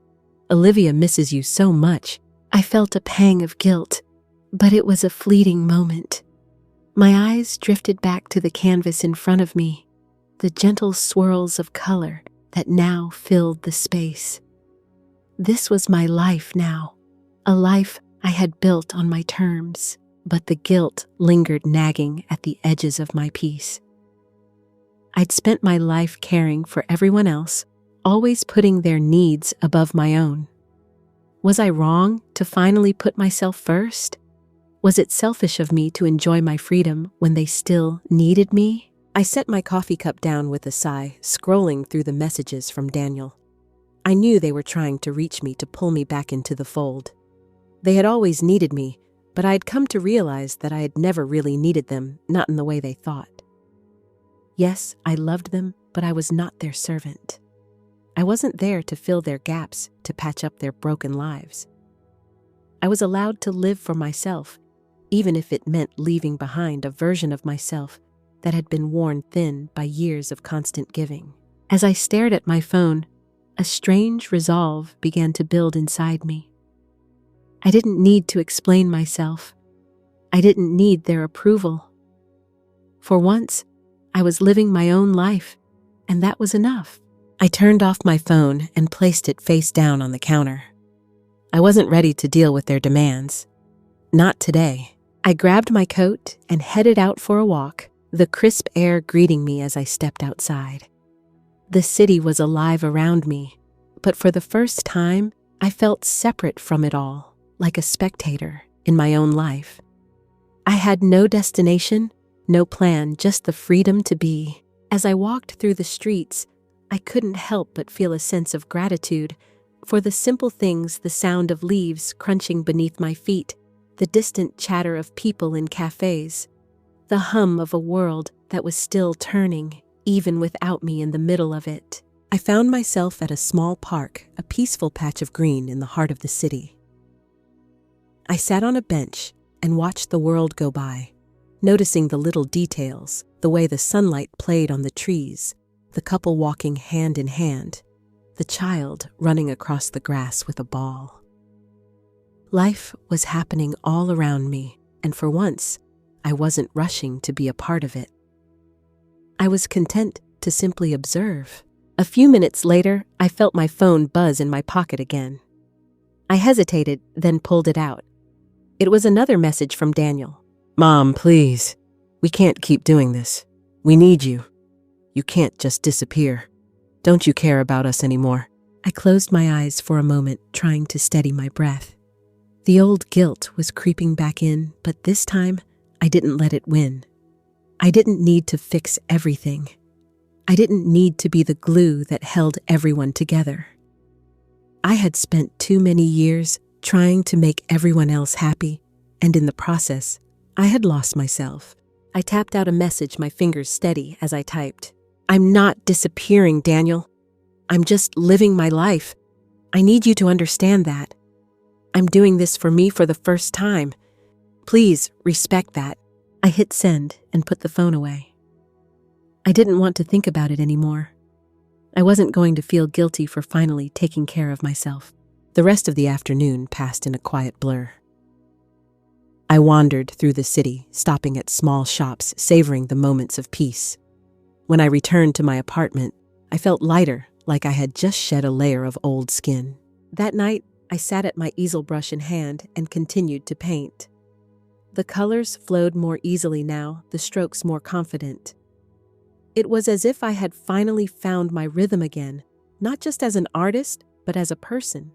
Olivia misses you so much." I felt a pang of guilt, but it was a fleeting moment. My eyes drifted back to the canvas in front of me, the gentle swirls of color that now filled the space. This was my life now, a life I had built on my terms, but the guilt lingered, nagging at the edges of my peace. I'd spent my life caring for everyone else, always putting their needs above my own. Was I wrong to finally put myself first? Was it selfish of me to enjoy my freedom when they still needed me? I set my coffee cup down with a sigh, scrolling through the messages from Daniel. I knew they were trying to reach me, to pull me back into the fold. They had always needed me, but I had come to realize that I had never really needed them, not in the way they thought. Yes, I loved them, but I was not their servant. I wasn't there to fill their gaps, to patch up their broken lives. I was allowed to live for myself, even if it meant leaving behind a version of myself that had been worn thin by years of constant giving. As I stared at my phone, a strange resolve began to build inside me. I didn't need to explain myself. I didn't need their approval. For once, I was living my own life, and that was enough. I turned off my phone and placed it face down on the counter. I wasn't ready to deal with their demands. Not today. I grabbed my coat and headed out for a walk, the crisp air greeting me as I stepped outside. The city was alive around me, but for the first time, I felt separate from it all, like a spectator in my own life. I had no destination, no plan, just the freedom to be. As I walked through the streets, I couldn't help but feel a sense of gratitude for the simple things, the sound of leaves crunching beneath my feet, the distant chatter of people in cafes, the hum of a world that was still turning, even without me in the middle of it. I found myself at a small park, a peaceful patch of green in the heart of the city. I sat on a bench and watched the world go by, noticing the little details, the way the sunlight played on the trees, the couple walking hand in hand, the child running across the grass with a ball. Life was happening all around me, and for once, I wasn't rushing to be a part of it. I was content to simply observe. A few minutes later, I felt my phone buzz in my pocket again. I hesitated, then pulled it out. It was another message from Daniel. "Mom, please. We can't keep doing this. We need you. You can't just disappear. Don't you care about us anymore?" I closed my eyes for a moment, trying to steady my breath. The old guilt was creeping back in, but this time, I didn't let it win. I didn't need to fix everything. I didn't need to be the glue that held everyone together. I had spent too many years trying to make everyone else happy, and in the process, I had lost myself. I tapped out a message, my fingers steady as I typed. "I'm not disappearing, Daniel. I'm just living my life. I need you to understand that. I'm doing this for me for the first time. Please respect that." I hit send and put the phone away. I didn't want to think about it anymore. I wasn't going to feel guilty for finally taking care of myself. The rest of the afternoon passed in a quiet blur. I wandered through the city, stopping at small shops, savoring the moments of peace. When I returned to my apartment, I felt lighter, like I had just shed a layer of old skin. That night, I sat at my easel brush in hand and continued to paint. The colors flowed more easily now, the strokes more confident. It was as if I had finally found my rhythm again, not just as an artist, but as a person.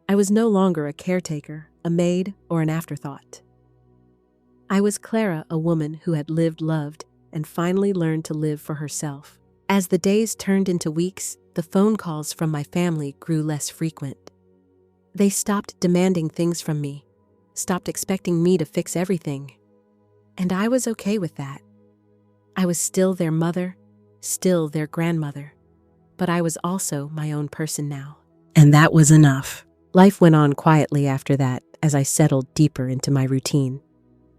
I was no longer a caretaker, a maid, or an afterthought. I was Clara, a woman who had lived, loved, and finally learned to live for herself. As the days turned into weeks, the phone calls from my family grew less frequent. They stopped demanding things from me, stopped expecting me to fix everything. And I was okay with that. I was still their mother, still their grandmother, but I was also my own person now. And that was enough. Life went on quietly after that as I settled deeper into my routine.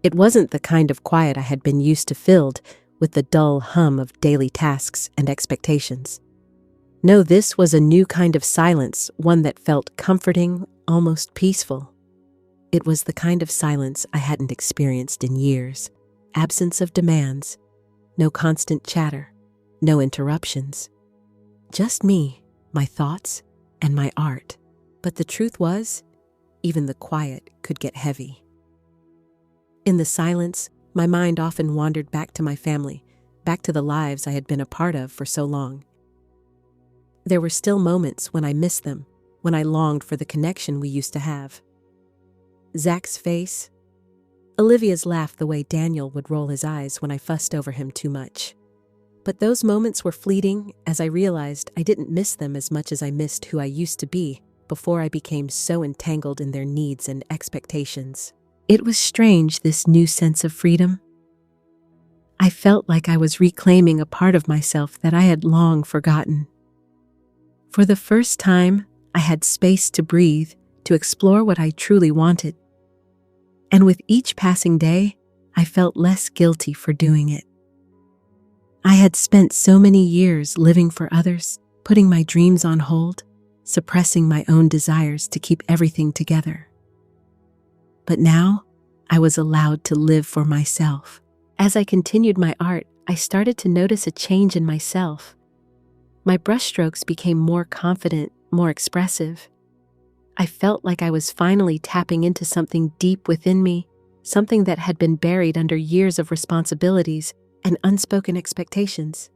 It wasn't the kind of quiet I had been used to, filled with the dull hum of daily tasks and expectations. No, this was a new kind of silence, one that felt comforting, almost peaceful. It was the kind of silence I hadn't experienced in years. Absence of demands, no constant chatter, no interruptions. Just me, my thoughts, and my art. But the truth was, even the quiet could get heavy. In the silence, my mind often wandered back to my family, back to the lives I had been a part of for so long. There were still moments when I missed them, when I longed for the connection we used to have. Zach's face, Olivia's laugh, the way Daniel would roll his eyes when I fussed over him too much. But those moments were fleeting, as I realized I didn't miss them as much as I missed who I used to be before I became so entangled in their needs and expectations. It was strange, this new sense of freedom. I felt like I was reclaiming a part of myself that I had long forgotten. For the first time, I had space to breathe, to explore what I truly wanted. And with each passing day, I felt less guilty for doing it. I had spent so many years living for others, putting my dreams on hold, suppressing my own desires to keep everything together. But now, I was allowed to live for myself. As I continued my art, I started to notice a change in myself. My brushstrokes became more confident, more expressive. I felt like I was finally tapping into something deep within me, something that had been buried under years of responsibilities and unspoken expectations.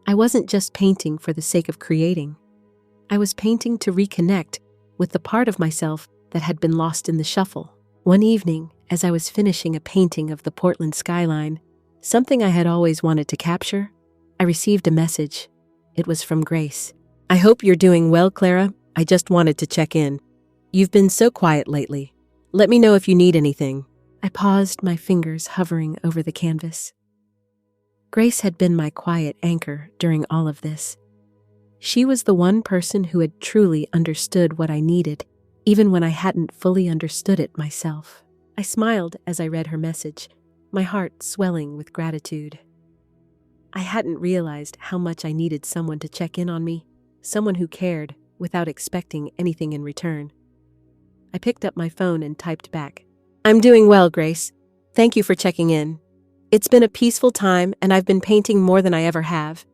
I wasn't just painting for the sake of creating. I was painting to reconnect with the part of myself that had been lost in the shuffle. One evening, as I was finishing a painting of the Portland skyline, something I had always wanted to capture, I received a message. It was from Grace. "I hope you're doing well, Clara. I just wanted to check in. You've been so quiet lately. Let me know if you need anything." I paused, my fingers hovering over the canvas. Grace had been my quiet anchor during all of this. She was the one person who had truly understood what I needed, even when I hadn't fully understood it myself. I smiled as I read her message, my heart swelling with gratitude. I hadn't realized how much I needed someone to check in on me, someone who cared without expecting anything in return. I picked up my phone and typed back, "I'm doing well, Grace. Thank you for checking in. It's been a peaceful time and I've been painting more than I ever have.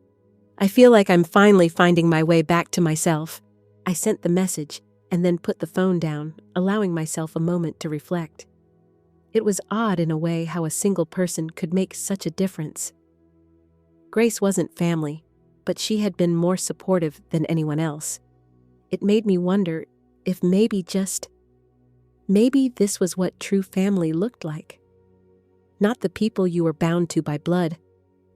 I feel like I'm finally finding my way back to myself." I sent the message and then put the phone down, allowing myself a moment to reflect. It was odd in a way how a single person could make such a difference. Grace wasn't family, but she had been more supportive than anyone else. It made me wonder if maybe this was what true family looked like. Not the people you were bound to by blood,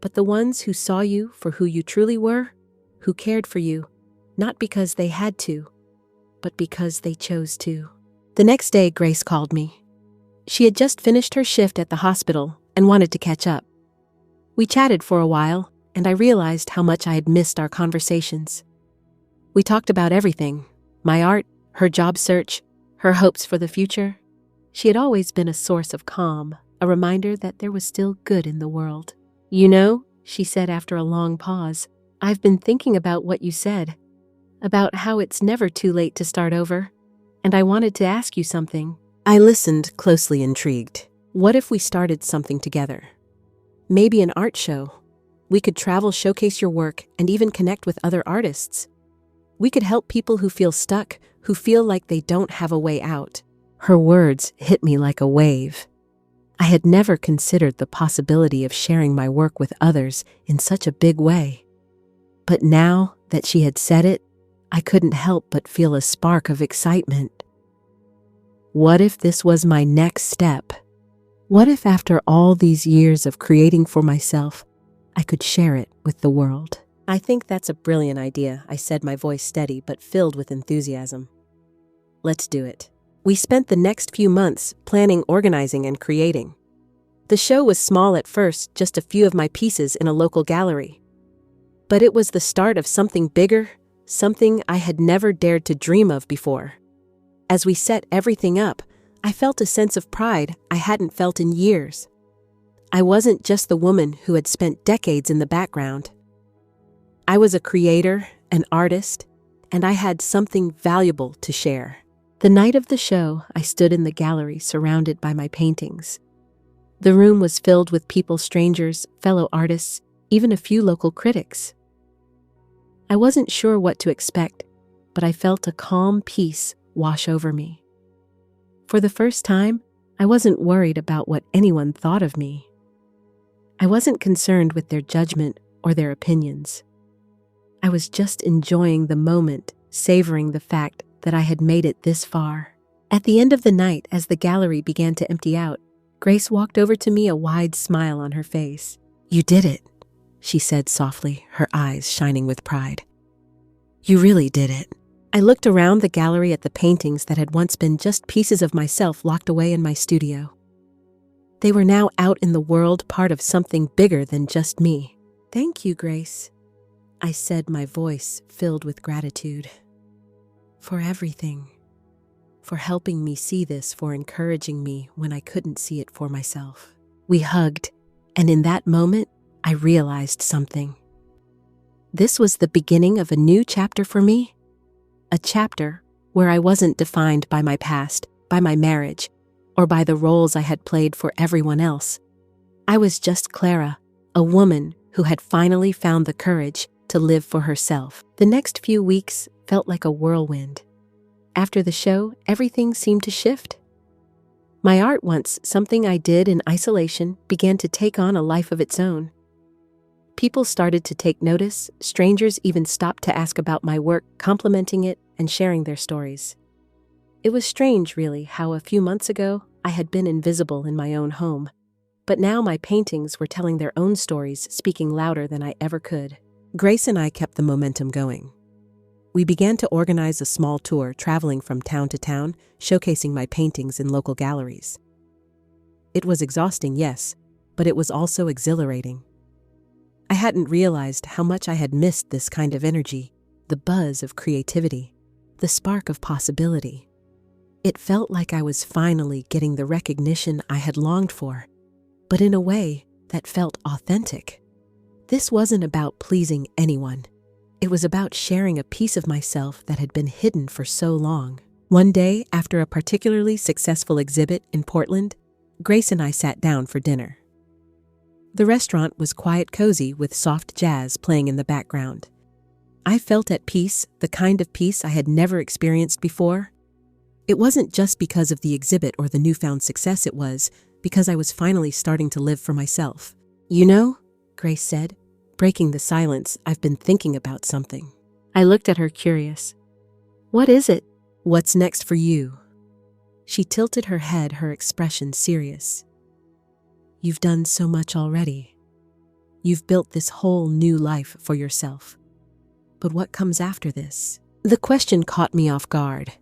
but the ones who saw you for who you truly were, who cared for you, not because they had to, but because they chose to. The next day, Grace called me. She had just finished her shift at the hospital and wanted to catch up. We chatted for a while, and I realized how much I had missed our conversations. We talked about everything: my art, her job search, her hopes for the future. She had always been a source of calm, a reminder that there was still good in the world. "You know," she said after a long pause, "I've been thinking about what you said, about how it's never too late to start over, and I wanted to ask you something." I listened, closely intrigued. What if we started something together? Maybe an art show. We could travel, showcase your work, and even connect with other artists. We could help people who feel stuck, who feel like they don't have a way out. Her words hit me like a wave. I had never considered the possibility of sharing my work with others in such a big way. But now that she had said it, I couldn't help but feel a spark of excitement. What if this was my next step? What if after all these years of creating for myself, I could share it with the world? "I think that's a brilliant idea," I said, my voice steady but filled with enthusiasm. "Let's do it." We spent the next few months planning, organizing, and creating. The show was small at first, just a few of my pieces in a local gallery. But it was the start of something bigger, something I had never dared to dream of before. As we set everything up, I felt a sense of pride I hadn't felt in years. I wasn't just the woman who had spent decades in the background. I was a creator, an artist, and I had something valuable to share. The night of the show, I stood in the gallery surrounded by my paintings. The room was filled with people, strangers, fellow artists, even a few local critics. I wasn't sure what to expect, but I felt a calm peace wash over me. For the first time, I wasn't worried about what anyone thought of me. I wasn't concerned with their judgment or their opinions. I was just enjoying the moment, savoring the fact that I had made it this far. At the end of the night, as the gallery began to empty out, Grace walked over to me, a wide smile on her face. "You did it," she said softly, her eyes shining with pride. "You really did it." I looked around the gallery at the paintings that had once been just pieces of myself locked away in my studio. They were now out in the world, part of something bigger than just me. "Thank you, Grace," I said, my voice filled with gratitude. "For everything. For helping me see this, for encouraging me when I couldn't see it for myself." We hugged, and in that moment, I realized something. This was the beginning of a new chapter for me. A chapter where I wasn't defined by my past, by my marriage, or by the roles I had played for everyone else. I was just Clara, a woman who had finally found the courage to live for herself. The next few weeks felt like a whirlwind. After the show, everything seemed to shift. My art, once something I did in isolation, began to take on a life of its own. People started to take notice, strangers even stopped to ask about my work, complimenting it and sharing their stories. It was strange, really, how a few months ago I had been invisible in my own home, but now my paintings were telling their own stories, speaking louder than I ever could. Grace and I kept the momentum going. We began to organize a small tour, traveling from town to town, showcasing my paintings in local galleries. It was exhausting, yes, but it was also exhilarating. I hadn't realized how much I had missed this kind of energy, the buzz of creativity, the spark of possibility. It felt like I was finally getting the recognition I had longed for, but in a way that felt authentic. This wasn't about pleasing anyone. It was about sharing a piece of myself that had been hidden for so long. One day, after a particularly successful exhibit in Portland, Grace and I sat down for dinner. The restaurant was quiet, cozy, with soft jazz playing in the background. I felt at peace, the kind of peace I had never experienced before. It wasn't just because of the exhibit or the newfound success, it was because I was finally starting to live for myself. "You know," Grace said, breaking the silence, "I've been thinking about something." I looked at her, curious. "What is it?" "What's next for you?" She tilted her head, her expression serious. "You've done so much already. You've built this whole new life for yourself. But what comes after this?" The question caught me off guard.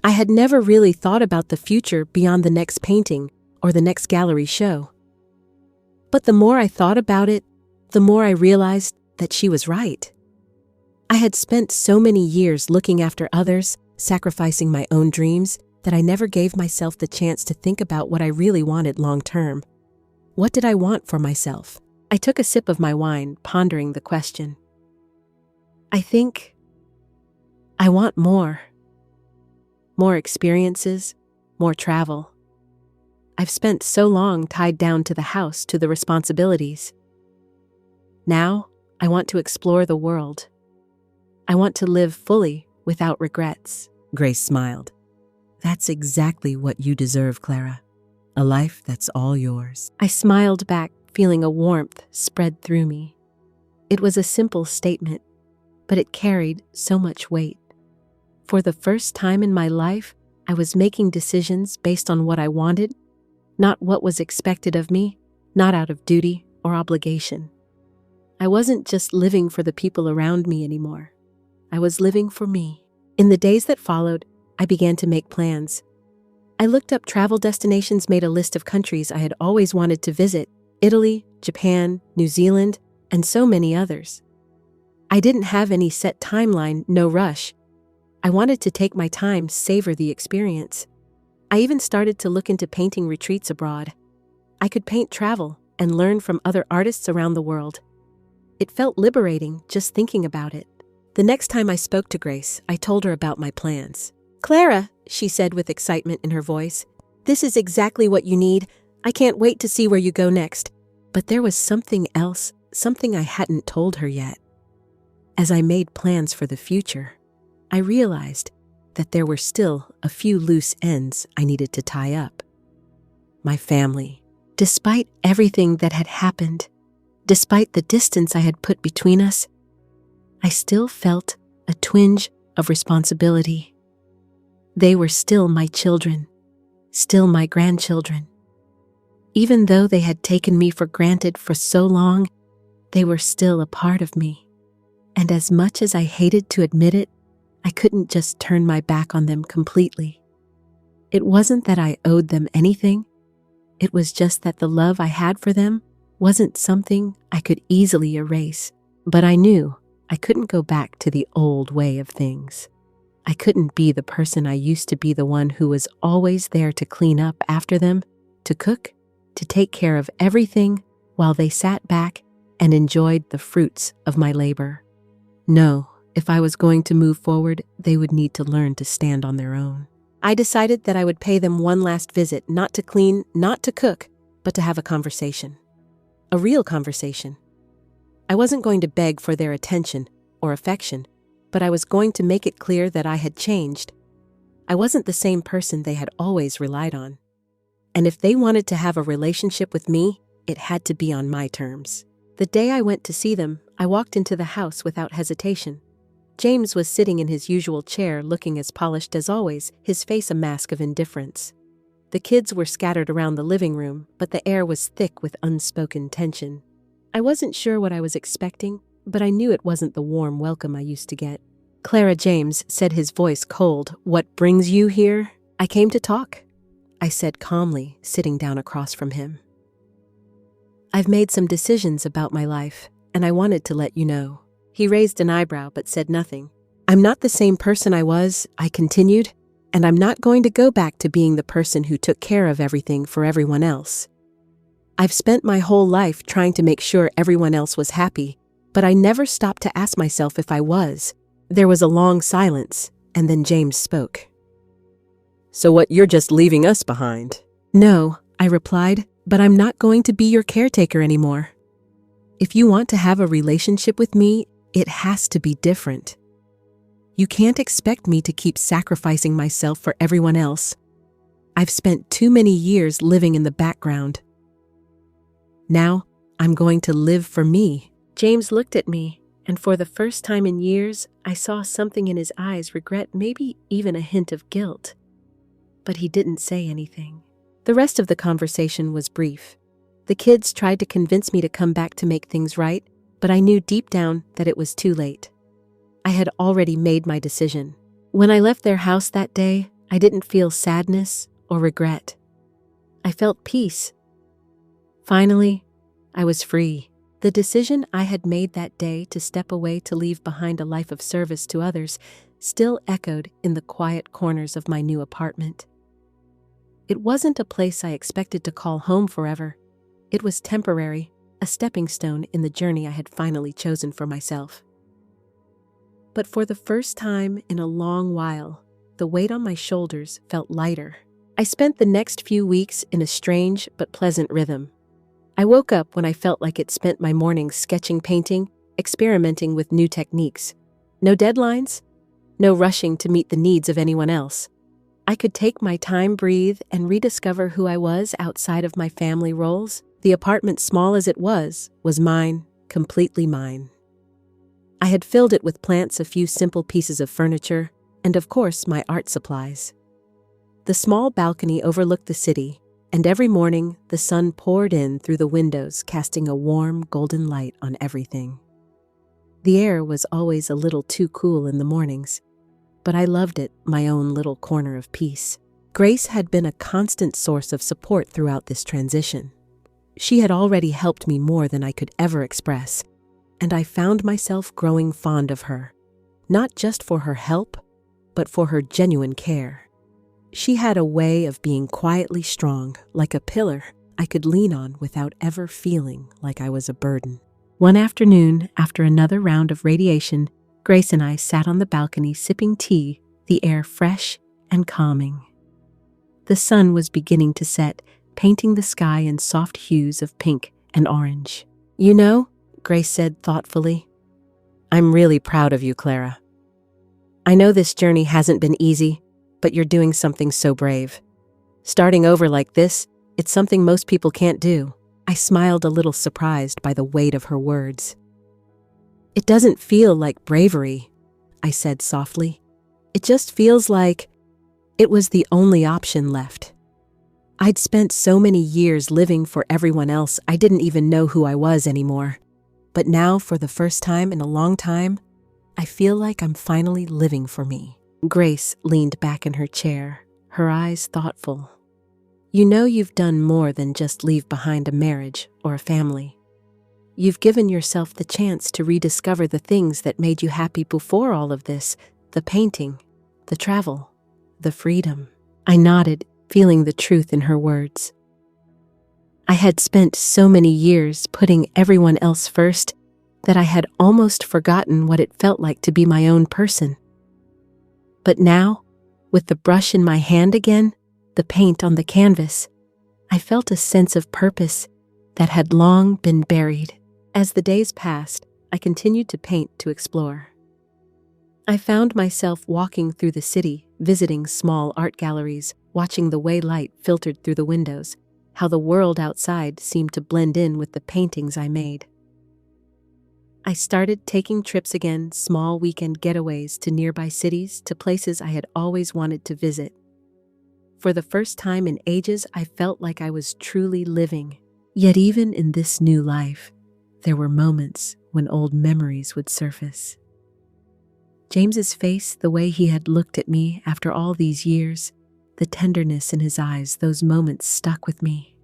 I had never really thought about the future beyond the next painting or the next gallery show. But the more I thought about it, the more I realized that she was right. I had spent so many years looking after others, sacrificing my own dreams, that I never gave myself the chance to think about what I really wanted long term. What did I want for myself? I took a sip of my wine, pondering the question. I think I want more. More experiences, more travel. I've spent so long tied down to the house, to the responsibilities. Now, I want to explore the world. I want to live fully without regrets. Grace smiled. That's exactly what you deserve, Clara. A life that's all yours. I smiled back, feeling a warmth spread through me. It was a simple statement, but it carried so much weight. For the first time in my life, I was making decisions based on what I wanted, not what was expected of me, not out of duty or obligation. I wasn't just living for the people around me anymore. I was living for me. In the days that followed, I began to make plans. I looked up travel destinations, made a list of countries I had always wanted to visit: Italy, Japan, New Zealand, and so many others. I didn't have any set timeline, no rush. I wanted to take my time, savor the experience. I even started to look into painting retreats abroad. I could paint travel and learn from other artists around the world. It felt liberating just thinking about it. The next time I spoke to Grace, I told her about my plans. "Clara," she said with excitement in her voice, "this is exactly what you need. I can't wait to see where you go next." But there was something else, something I hadn't told her yet. As I made plans for the future, I realized that there were still a few loose ends I needed to tie up. My family. Despite everything that had happened, despite the distance I had put between us, I still felt a twinge of responsibility. They were still my children, still my grandchildren. Even though they had taken me for granted for so long, they were still a part of me. And as much as I hated to admit it, I couldn't just turn my back on them completely. It wasn't that I owed them anything. It was just that the love I had for them wasn't something I could easily erase. But I knew I couldn't go back to the old way of things. I couldn't be the person I used to be, the one who was always there to clean up after them, to cook, to take care of everything while they sat back and enjoyed the fruits of my labor. No, if I was going to move forward, they would need to learn to stand on their own. I decided that I would pay them one last visit, not to clean, not to cook, but to have a conversation. A real conversation. I wasn't going to beg for their attention or affection, but I was going to make it clear that I had changed. I wasn't the same person they had always relied on. And if they wanted to have a relationship with me, it had to be on my terms. The day I went to see them, I walked into the house without hesitation. James was sitting in his usual chair, looking as polished as always, his face a mask of indifference. The kids were scattered around the living room, but the air was thick with unspoken tension. I wasn't sure what I was expecting, but I knew it wasn't the warm welcome I used to get. "Clara," James said, his voice cold. "What brings you here?" "I came to talk," I said calmly, sitting down across from him. "I've made some decisions about my life, and I wanted to let you know." He raised an eyebrow but said nothing. "I'm not the same person I was," I continued, "and I'm not going to go back to being the person who took care of everything for everyone else. I've spent my whole life trying to make sure everyone else was happy, but I never stopped to ask myself if I was." There was a long silence, and then James spoke. "So what, you're just leaving us behind?" "No," I replied, "but I'm not going to be your caretaker anymore. If you want to have a relationship with me, it has to be different. You can't expect me to keep sacrificing myself for everyone else. I've spent too many years living in the background. Now, I'm going to live for me." James looked at me, and for the first time in years, I saw something in his eyes, regret, maybe even a hint of guilt. But he didn't say anything. The rest of the conversation was brief. The kids tried to convince me to come back to make things right, but I knew deep down that it was too late. I had already made my decision. When I left their house that day, I didn't feel sadness or regret. I felt peace. Finally, I was free. The decision I had made that day to step away, to leave behind a life of service to others, still echoed in the quiet corners of my new apartment. It wasn't a place I expected to call home forever. It was temporary, a stepping stone in the journey I had finally chosen for myself. But for the first time in a long while, the weight on my shoulders felt lighter. I spent the next few weeks in a strange but pleasant rhythm. I woke up when I felt like it, spent my mornings sketching, painting, experimenting with new techniques. No deadlines, no rushing to meet the needs of anyone else. I could take my time, breathe, and rediscover who I was outside of my family roles. The apartment, small as it was mine, completely mine. I had filled it with plants, a few simple pieces of furniture, and of course my art supplies. The small balcony overlooked the city, and every morning the sun poured in through the windows, casting a warm, golden light on everything. The air was always a little too cool in the mornings, but I loved it, my own little corner of peace. Grace had been a constant source of support throughout this transition. She had already helped me more than I could ever express, and I found myself growing fond of her, not just for her help, but for her genuine care. She had a way of being quietly strong, like a pillar I could lean on without ever feeling like I was a burden. One afternoon, after another round of radiation, Grace and I sat on the balcony sipping tea, the air fresh and calming. The sun was beginning to set, painting the sky in soft hues of pink and orange. "You know," Grace said thoughtfully, "I'm really proud of you, Clara. I know this journey hasn't been easy, but you're doing something so brave. Starting over like this, it's something most people can't do." I smiled, a little surprised by the weight of her words. "It doesn't feel like bravery," I said softly. "It just feels like it was the only option left. I'd spent so many years living for everyone else, I didn't even know who I was anymore. But now, for the first time in a long time, I feel like I'm finally living for me." Grace leaned back in her chair, her eyes thoughtful. You know you've done more than just leave behind a marriage or a family. You've given yourself the chance to rediscover the things that made you happy before all of this, the painting, the travel, the freedom. I nodded, feeling the truth in her words. I had spent so many years putting everyone else first that I had almost forgotten what it felt like to be my own person. But now, with the brush in my hand again, the paint on the canvas, I felt a sense of purpose that had long been buried. As the days passed, I continued to paint to explore. I found myself walking through the city, visiting small art galleries, watching the way light filtered through the windows, how the world outside seemed to blend in with the paintings I made. I started taking trips again, small weekend getaways to nearby cities, to places I had always wanted to visit. For the first time in ages, I felt like I was truly living. Yet even in this new life, there were moments when old memories would surface. James's face, the way he had looked at me after all these years, the tenderness in his eyes, those moments stuck with me.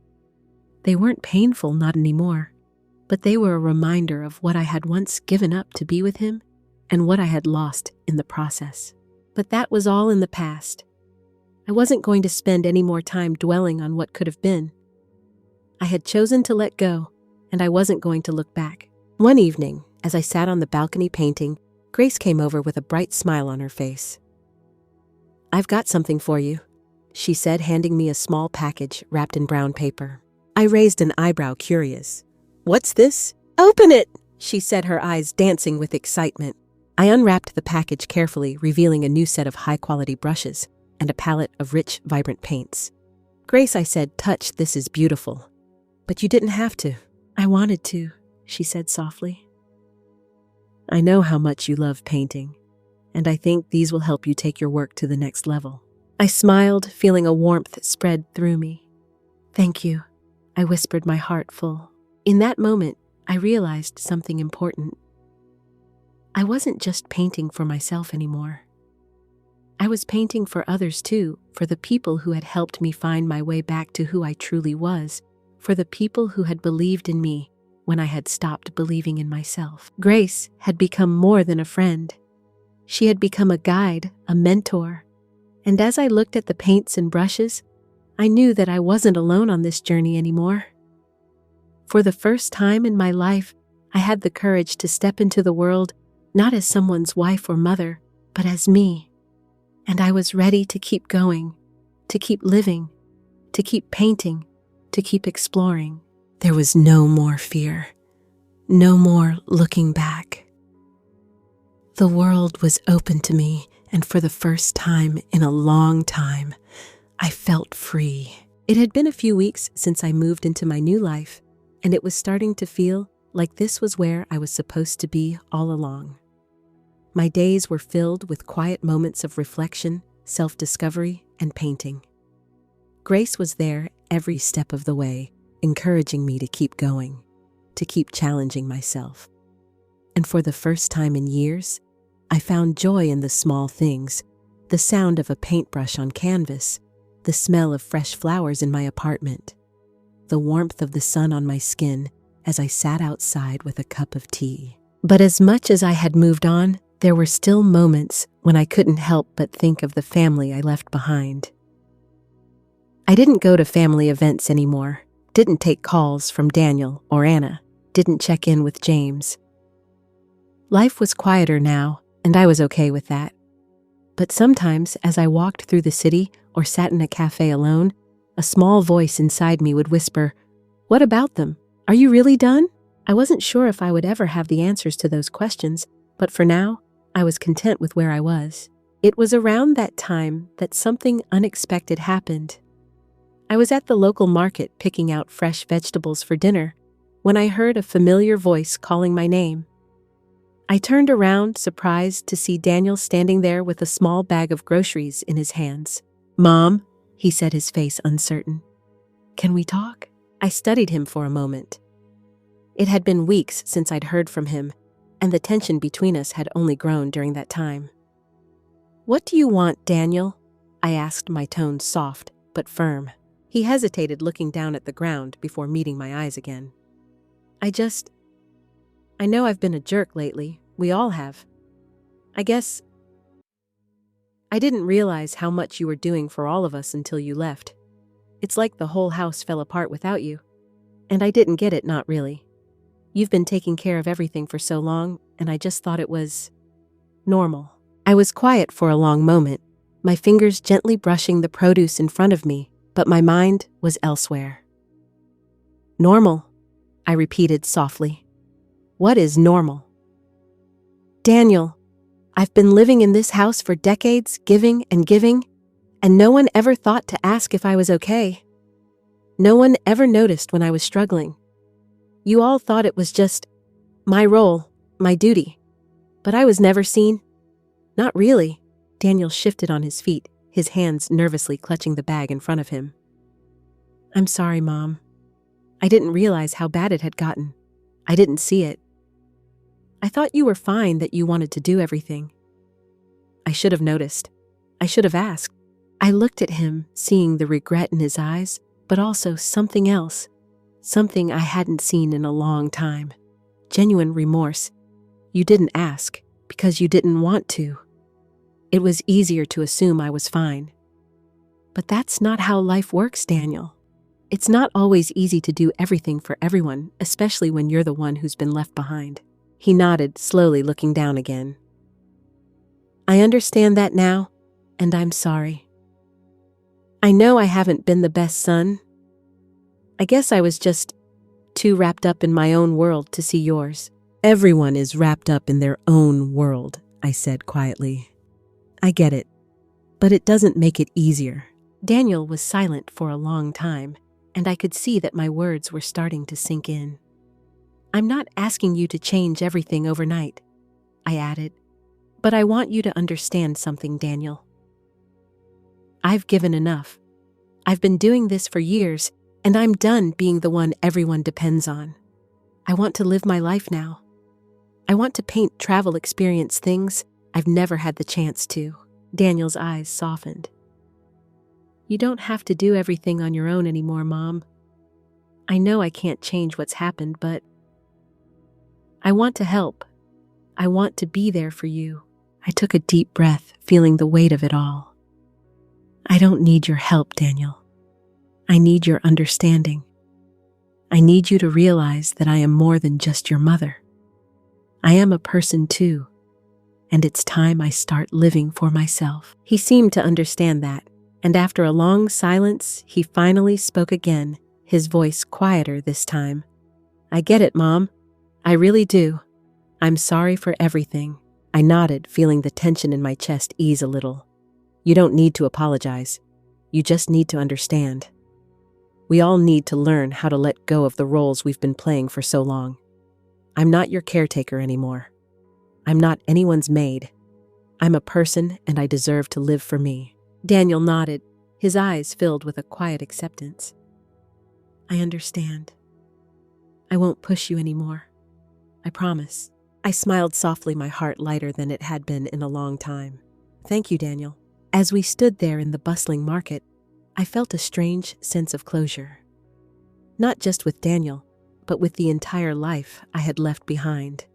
They weren't painful, not anymore, but they were a reminder of what I had once given up to be with him and what I had lost in the process. But that was all in the past. I wasn't going to spend any more time dwelling on what could have been. I had chosen to let go, and I wasn't going to look back. One evening, as I sat on the balcony painting, Grace came over with a bright smile on her face. "I've got something for you," she said, handing me a small package wrapped in brown paper. I raised an eyebrow, curious. "What's this?" "Open it," she said, her eyes dancing with excitement. I unwrapped the package carefully, revealing a new set of high-quality brushes and a palette of rich, vibrant paints. "Grace," I said, "touch, this is beautiful." "But you didn't have to." "I wanted to," she said softly. "I know how much you love painting, and I think these will help you take your work to the next level." I smiled, feeling a warmth spread through me. "Thank you," I whispered, my heart full. In that moment, I realized something important. I wasn't just painting for myself anymore. I was painting for others too, for the people who had helped me find my way back to who I truly was, for the people who had believed in me when I had stopped believing in myself. Grace had become more than a friend. She had become a guide, a mentor. And as I looked at the paints and brushes, I knew that I wasn't alone on this journey anymore. For the first time in my life, I had the courage to step into the world, not as someone's wife or mother, but as me. And I was ready to keep going, to keep living, to keep painting, to keep exploring. There was no more fear, no more looking back. The world was open to me, and for the first time in a long time, I felt free. It had been a few weeks since I moved into my new life, and it was starting to feel like this was where I was supposed to be all along. My days were filled with quiet moments of reflection, self-discovery, and painting. Grace was there every step of the way, encouraging me to keep going, to keep challenging myself. And for the first time in years, I found joy in the small things, the sound of a paintbrush on canvas, the smell of fresh flowers in my apartment, the warmth of the sun on my skin as I sat outside with a cup of tea. But as much as I had moved on, there were still moments when I couldn't help but think of the family I left behind. I didn't go to family events anymore, didn't take calls from Daniel or Anna, didn't check in with James. Life was quieter now, and I was okay with that. But sometimes, as I walked through the city or sat in a cafe alone, a small voice inside me would whisper, "What about them? Are you really done?" I wasn't sure if I would ever have the answers to those questions, but for now, I was content with where I was. It was around that time that something unexpected happened. I was at the local market picking out fresh vegetables for dinner when I heard a familiar voice calling my name. I turned around, surprised to see Daniel standing there with a small bag of groceries in his hands. "Mom," he said, his face uncertain. "Can we talk?" I studied him for a moment. It had been weeks since I'd heard from him, and the tension between us had only grown during that time. "What do you want, Daniel?" I asked, my tone soft but firm. He hesitated, looking down at the ground before meeting my eyes again. I know I've been a jerk lately. We all have. I guess I didn't realize how much you were doing for all of us until you left. It's like the whole house fell apart without you. And I didn't get it, not really. You've been taking care of everything for so long, and I just thought it was normal. I was quiet for a long moment, my fingers gently brushing the produce in front of me, but my mind was elsewhere. Normal, I repeated softly. What is normal? Daniel, I've been living in this house for decades, giving, and no one ever thought to ask if I was okay. No one ever noticed when I was struggling. You all thought it was just my role, my duty. But I was never seen. Not really. Daniel shifted on his feet, his hands nervously clutching the bag in front of him. I'm sorry, Mom. I didn't realize how bad it had gotten. I didn't see it. I thought you were fine, that you wanted to do everything. I should have noticed. I should have asked. I looked at him, seeing the regret in his eyes, but also something else. Something I hadn't seen in a long time. Genuine remorse. You didn't ask because you didn't want to. It was easier to assume I was fine. But that's not how life works, Daniel. It's not always easy to do everything for everyone, especially when you're the one who's been left behind. He nodded, slowly looking down again. I understand that now, and I'm sorry. I know I haven't been the best son. I guess I was just too wrapped up in my own world to see yours. Everyone is wrapped up in their own world, I said quietly. I get it, but it doesn't make it easier. Daniel was silent for a long time, and I could see that my words were starting to sink in. I'm not asking you to change everything overnight, I added, but I want you to understand something, Daniel. I've given enough. I've been doing this for years, and I'm done being the one everyone depends on. I want to live my life now. I want to paint, travel, experience things I've never had the chance to. Daniel's eyes softened. You don't have to do everything on your own anymore, Mom. I know I can't change what's happened, but I want to help. I want to be there for you. I took a deep breath, feeling the weight of it all. I don't need your help, Daniel. I need your understanding. I need you to realize that I am more than just your mother. I am a person too, and it's time I start living for myself. He seemed to understand that, and after a long silence, he finally spoke again, his voice quieter this time. I get it, Mom. I really do. I'm sorry for everything. I nodded, feeling the tension in my chest ease a little. You don't need to apologize. You just need to understand. We all need to learn how to let go of the roles we've been playing for so long. I'm not your caretaker anymore. I'm not anyone's maid. I'm a person, and I deserve to live for me. Daniel nodded, his eyes filled with a quiet acceptance. I understand. I won't push you anymore. I promise. I smiled softly, my heart lighter than it had been in a long time. Thank you, Daniel. As we stood there in the bustling market, I felt a strange sense of closure. Not just with Daniel, but with the entire life I had left behind.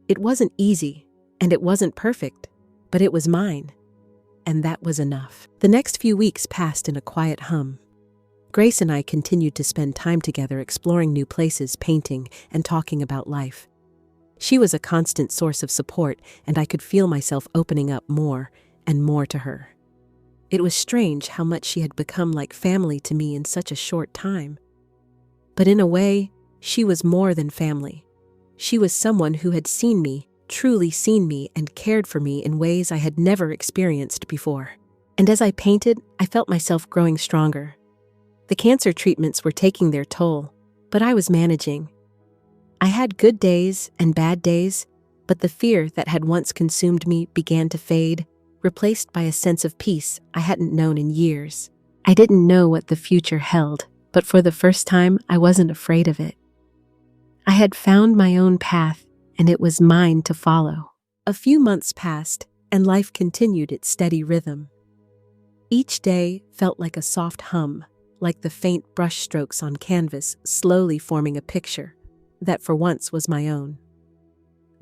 It wasn't easy, and it wasn't perfect, but it was mine, and that was enough. The next few weeks passed in a quiet hum. Grace and I continued to spend time together, exploring new places, painting, and talking about life. She was a constant source of support, and I could feel myself opening up more and more to her. It was strange how much she had become like family to me in such a short time. But in a way, she was more than family. She was someone who had seen me, truly seen me, and cared for me in ways I had never experienced before. And as I painted, I felt myself growing stronger. The cancer treatments were taking their toll, but I was managing. I had good days and bad days, but the fear that had once consumed me began to fade, replaced by a sense of peace I hadn't known in years. I didn't know what the future held, but for the first time, I wasn't afraid of it. I had found my own path, and it was mine to follow. A few months passed, and life continued its steady rhythm. Each day felt like a soft hum, like the faint brushstrokes on canvas slowly forming a picture that for once was my own.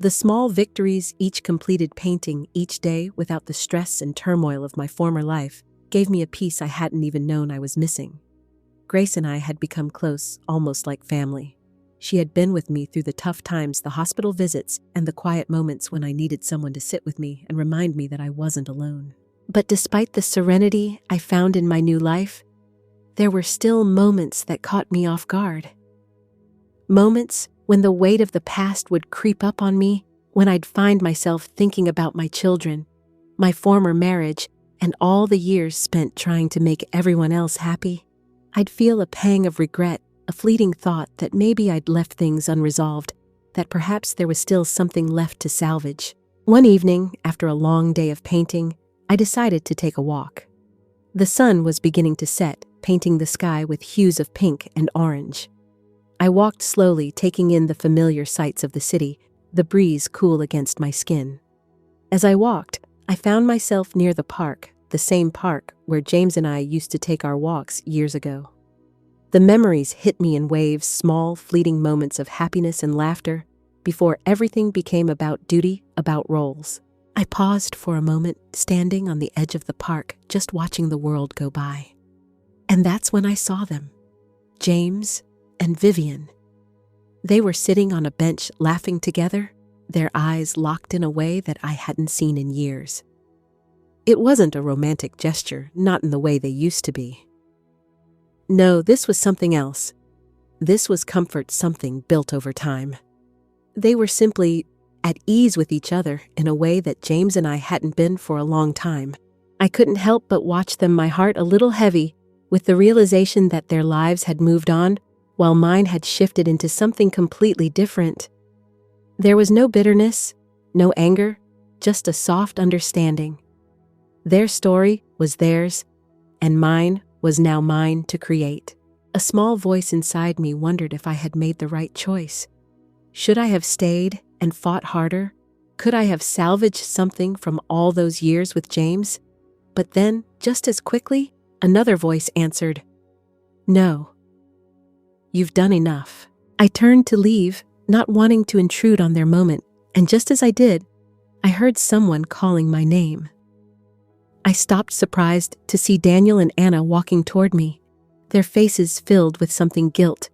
The small victories, each completed painting each day without the stress and turmoil of my former life, gave me a peace I hadn't even known I was missing. Grace and I had become close, almost like family. She had been with me through the tough times, the hospital visits, and the quiet moments when I needed someone to sit with me and remind me that I wasn't alone. But despite the serenity I found in my new life, there were still moments that caught me off guard. Moments when the weight of the past would creep up on me, when I'd find myself thinking about my children, my former marriage, and all the years spent trying to make everyone else happy. I'd feel a pang of regret, a fleeting thought that maybe I'd left things unresolved, that perhaps there was still something left to salvage. One evening, after a long day of painting, I decided to take a walk. The sun was beginning to set, painting the sky with hues of pink and orange. I walked slowly, taking in the familiar sights of the city, the breeze cool against my skin. As I walked, I found myself near the park, the same park where James and I used to take our walks years ago. The memories hit me in waves, small, fleeting moments of happiness and laughter, before everything became about duty, about roles. I paused for a moment, standing on the edge of the park, just watching the world go by. And that's when I saw them. James and Vivian. They were sitting on a bench laughing together, their eyes locked in a way that I hadn't seen in years. It wasn't a romantic gesture, not in the way they used to be. No, this was something else. This was comfort, something built over time. They were simply at ease with each other in a way that James and I hadn't been for a long time. I couldn't help but watch them, my heart a little heavy, with the realization that their lives had moved on, while mine had shifted into something completely different. There was no bitterness, no anger, just a soft understanding. Their story was theirs, and mine was now mine to create. A small voice inside me wondered if I had made the right choice. Should I have stayed and fought harder? Could I have salvaged something from all those years with James? But then, just as quickly, another voice answered, "No. You've done enough." I turned to leave, not wanting to intrude on their moment, and just as I did, I heard someone calling my name. I stopped, surprised to see Daniel and Anna walking toward me, their faces filled with something guilt,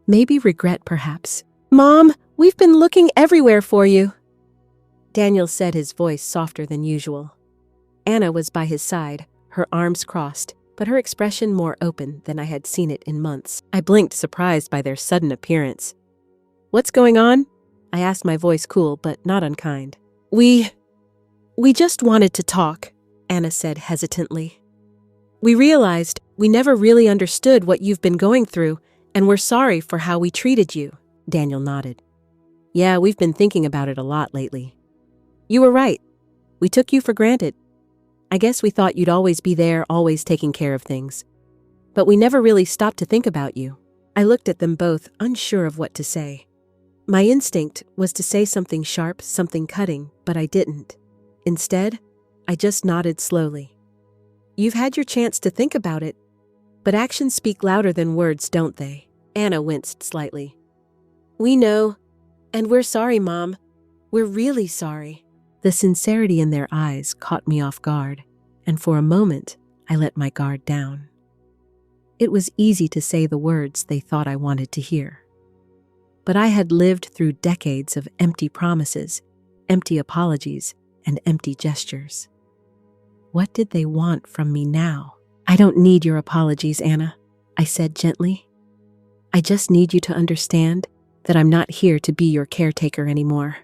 maybe regret perhaps. "Mom, we've been looking everywhere for you," Daniel said, his voice softer than usual. Anna was by his side, her arms crossed, but her expression more open than I had seen it in months. I blinked, surprised by their sudden appearance. "What's going on?" I asked, my voice cool but not unkind. We just wanted to talk," Anna said hesitantly. "We realized we never really understood what you've been going through, and we're sorry for how we treated you," Daniel nodded. "Yeah, we've been thinking about it a lot lately. You were right. We took you for granted. I guess we thought you'd always be there, always taking care of things. But we never really stopped to think about you." I looked at them both, unsure of what to say. My instinct was to say something sharp, something cutting, but I didn't. Instead, I just nodded slowly. "You've had your chance to think about it, but actions speak louder than words, don't they?" Anna winced slightly. "We know, and we're sorry, Mom. We're really sorry." The sincerity in their eyes caught me off guard, and for a moment, I let my guard down. It was easy to say the words they thought I wanted to hear. But I had lived through decades of empty promises, empty apologies, and empty gestures. What did they want from me now? "I don't need your apologies, Anna," I said gently. "I just need you to understand that I'm not here to be your caretaker anymore.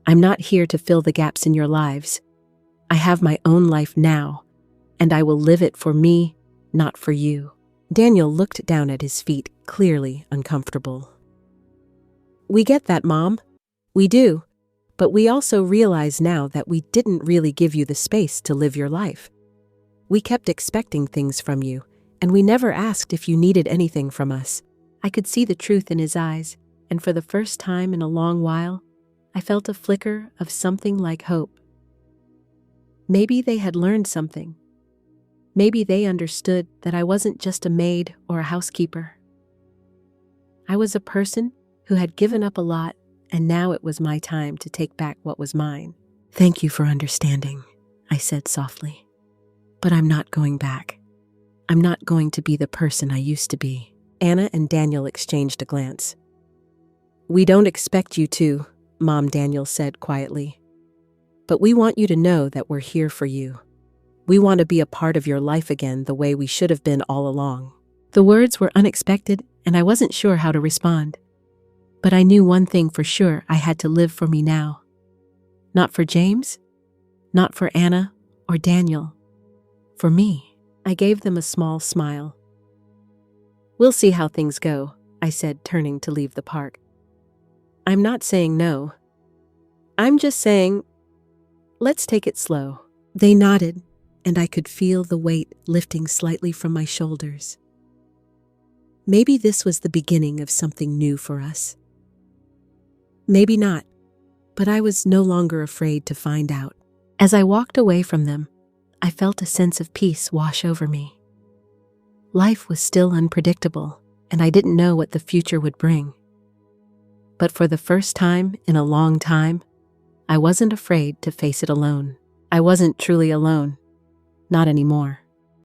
I'm not here to fill the gaps in your lives. I have my own life now, and I will live it for me, not for you." Daniel looked down at his feet, clearly uncomfortable. "We get that, Mom. We do. But we also realize now that we didn't really give you the space to live your life. We kept expecting things from you, and we never asked if you needed anything from us." I could see the truth in his eyes, and for the first time in a long while, I felt a flicker of something like hope. Maybe they had learned something. Maybe they understood that I wasn't just a maid or a housekeeper. I was a person who had given up a lot, and now it was my time to take back what was mine. Thank you for understanding, I said softly. But I'm not going back. I'm not going to be the person I used to be. Anna and Daniel exchanged a glance. We don't expect you to, Mom Daniel said quietly. But we want you to know that we're here for you. We want to be a part of your life again the way we should have been all along. The words were unexpected, and I wasn't sure how to respond. But I knew one thing for sure: I had to live for me now. Not for James, not for Anna or Daniel. For me. I gave them a small smile. We'll see how things go, I said, turning to leave the park. I'm not saying no. I'm just saying, let's take it slow. They nodded, and I could feel the weight lifting slightly from my shoulders. Maybe this was the beginning of something new for us. Maybe not, but I was no longer afraid to find out. As I walked away from them, I felt a sense of peace wash over me. Life was still unpredictable, and I didn't know what the future would bring. But for the first time in a long time, I wasn't afraid to face it alone. I wasn't truly alone. Not anymore.